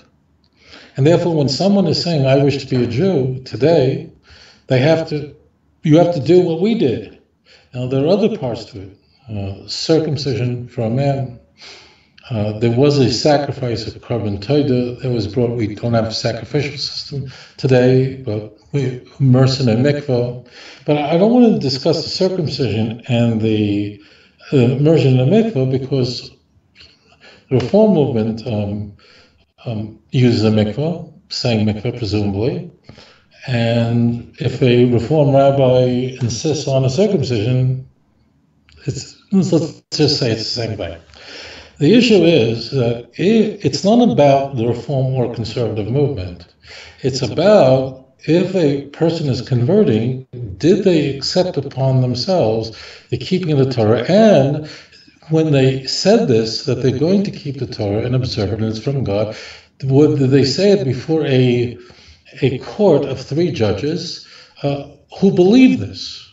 And therefore, when someone is saying, I wish to be a Jew today, you have to do what we did. Now, there are other parts to it. Circumcision for a man. There was a sacrifice of Korban Todah that was brought. We don't have a sacrificial system today, but we immerse in a mikvah. But I don't want to discuss the circumcision and the immersion in a mikvah because the Reform movement uses a mikvah, saying mikvah presumably. And if a Reform rabbi insists on a circumcision, let's just say it's the same thing. The issue is that it's not about the Reform or conservative movement. It's about if a person is converting, did they accept upon themselves the keeping of the Torah? And when they said this, that they're going to keep the Torah and observe it, and it's from God, did they say it before a court of 3 judges who believe this?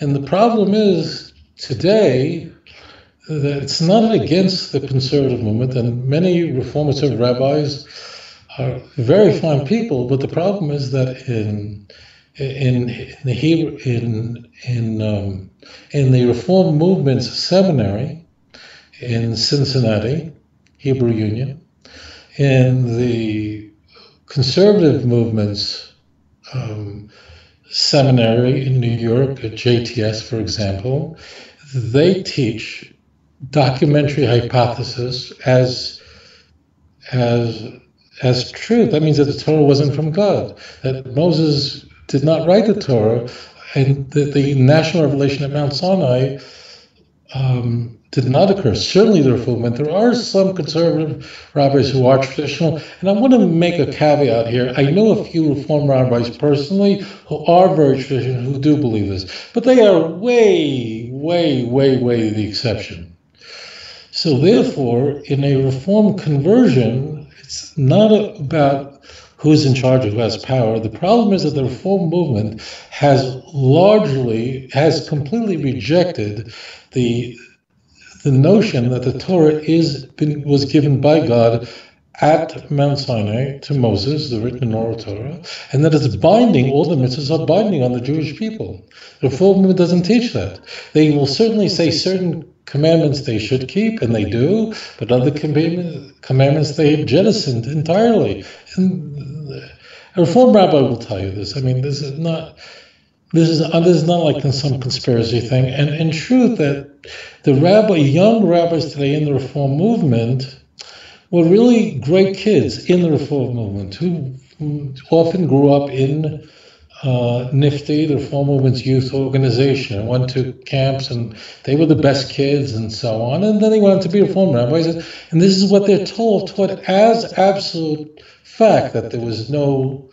And the problem is today that it's not against the conservative movement, and many reformative rabbis are very fine people. But the problem is that in the Reform movement's seminary in Cincinnati, Hebrew Union, in the conservative movement's seminary in New York at JTS, for example, they teach documentary hypothesis as truth. That means that the Torah wasn't from God, that Moses did not write the Torah, and that the national revelation at Mount Sinai did not occur. Certainly the Reform. There are some conservative rabbis who are traditional, and I want to make a caveat here. I know a few Reform rabbis personally who are very traditional, who do believe this, but they are way the exception. So therefore, in a Reform conversion, it's not about who's in charge or who has power. The problem is that the Reform movement has completely rejected the notion that the Torah was given by God at Mount Sinai to Moses, the written oral Torah, and that it's binding, all the mitzvahs are binding on the Jewish people. The Reform movement doesn't teach that. They will certainly say certain commandments they should keep, and they do, but other commandments they have jettisoned entirely. And a Reform rabbi will tell you this. I mean, this is not like some conspiracy thing. And in truth, that the young rabbis today in the Reform movement were really great kids in the Reform movement who often grew up in NIFTY, the Reform Movement's youth organization, and went to camps, and they were the best kids and so on. And then they went on to be Reform rabbis. And this is what they're taught as absolute fact, that there was no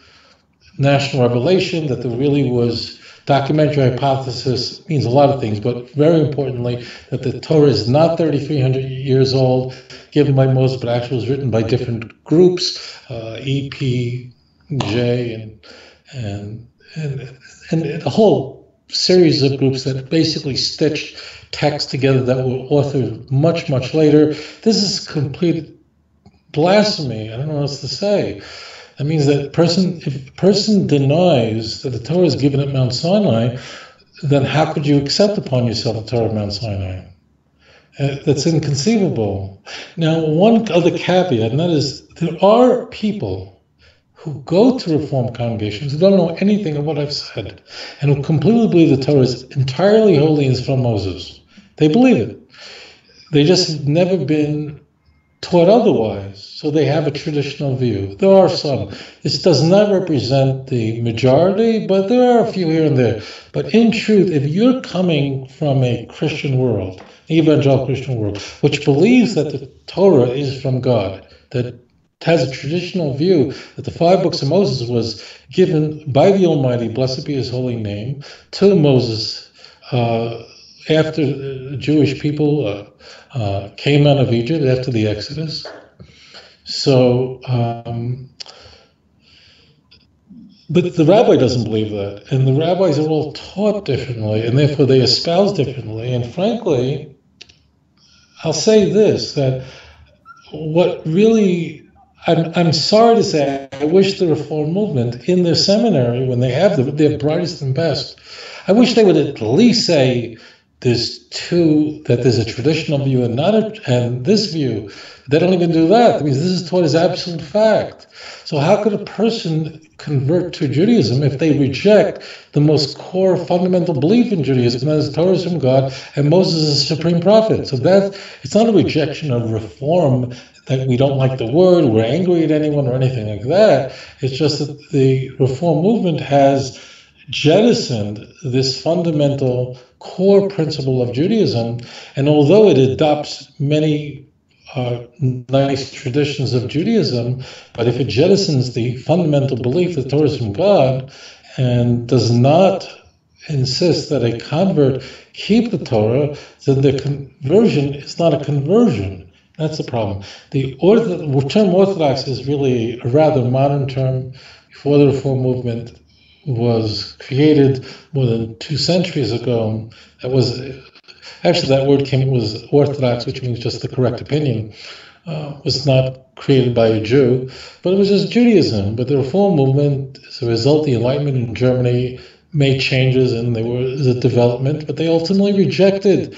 national revelation, that there really was documentary hypothesis, means a lot of things, but very importantly, that the Torah is not 3,300 years old, given by Moses, but actually was written by different groups, EPJ and a whole series of groups that basically stitched texts together that were authored much later. This is complete blasphemy. I don't know what else to say. That means that if a person denies that the Torah is given at Mount Sinai, then how could you accept upon yourself the Torah of Mount Sinai? That's inconceivable. Now, one other caveat, and that is there are people who go to Reform congregations who don't know anything of what I've said and who completely believe the Torah is entirely holy and is from Moses. They believe it. They just have never been taught otherwise, so they have a traditional view. There are some. This does not represent the majority, but there are a few here and there. But in truth, if you're coming from a Christian world, evangelical Christian world, which believes that the Torah is from God, that has a traditional view that the 5 books of Moses was given by the Almighty, blessed be his holy name, to Moses after the Jewish people came out of Egypt, after the Exodus. So, but the rabbi doesn't believe that, and the rabbis are all taught differently, and therefore they espouse differently. And frankly, I'll say this, that what really, I'm sorry to say, I wish the Reform movement in their seminary, when they have their brightest and best, I wish they would at least say that there's a traditional view and this view. They don't even do that. That means this is taught as absolute fact. So how could a person convert to Judaism if they reject the most core fundamental belief in Judaism, that is Torah is from God and Moses is the supreme prophet? So it's not a rejection of Reform, that we don't like the word, we're angry at anyone or anything like that. It's just that the Reform movement has jettisoned this fundamental core principle of Judaism, and although it adopts many nice traditions of Judaism, but if it jettisons the fundamental belief that Torah is from God and does not insist that a convert keep the Torah, then the conversion is not a conversion. That's the problem. The term Orthodox is really a rather modern term. Before the Reform movement was created more than 2 centuries ago, that word was Orthodox, which means just the correct opinion, was not created by a Jew, but it was just Judaism. But the Reform movement, as a result, the Enlightenment in Germany made changes, and there was a development, but they ultimately rejected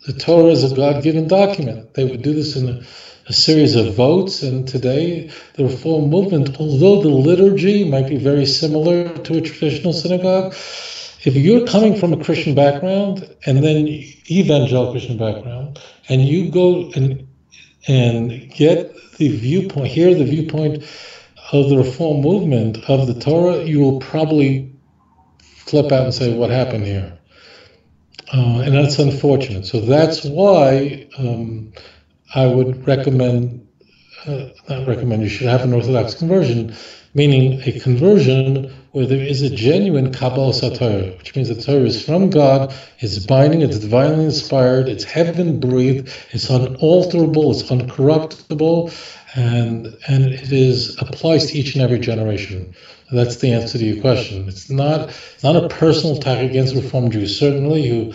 the Torah is a God-given document. They would do this in a series of votes, and today the Reform movement, although the liturgy might be very similar to a traditional synagogue, if you're coming from a Christian background and then evangelical Christian background, and you go and get the viewpoint, hear the viewpoint of the Reform movement of the Torah, you will probably flip out and say, what happened here? And that's unfortunate. So that's why I would recommend, you should have an Orthodox conversion, meaning a conversion where there is a genuine Kabbalah Torah, which means the Torah is from God, it's binding, it's divinely inspired, it's heaven breathed, it's unalterable, it's uncorruptible, and it applies to each and every generation. That's the answer to your question. It's not a personal attack against Reform Jews, certainly, who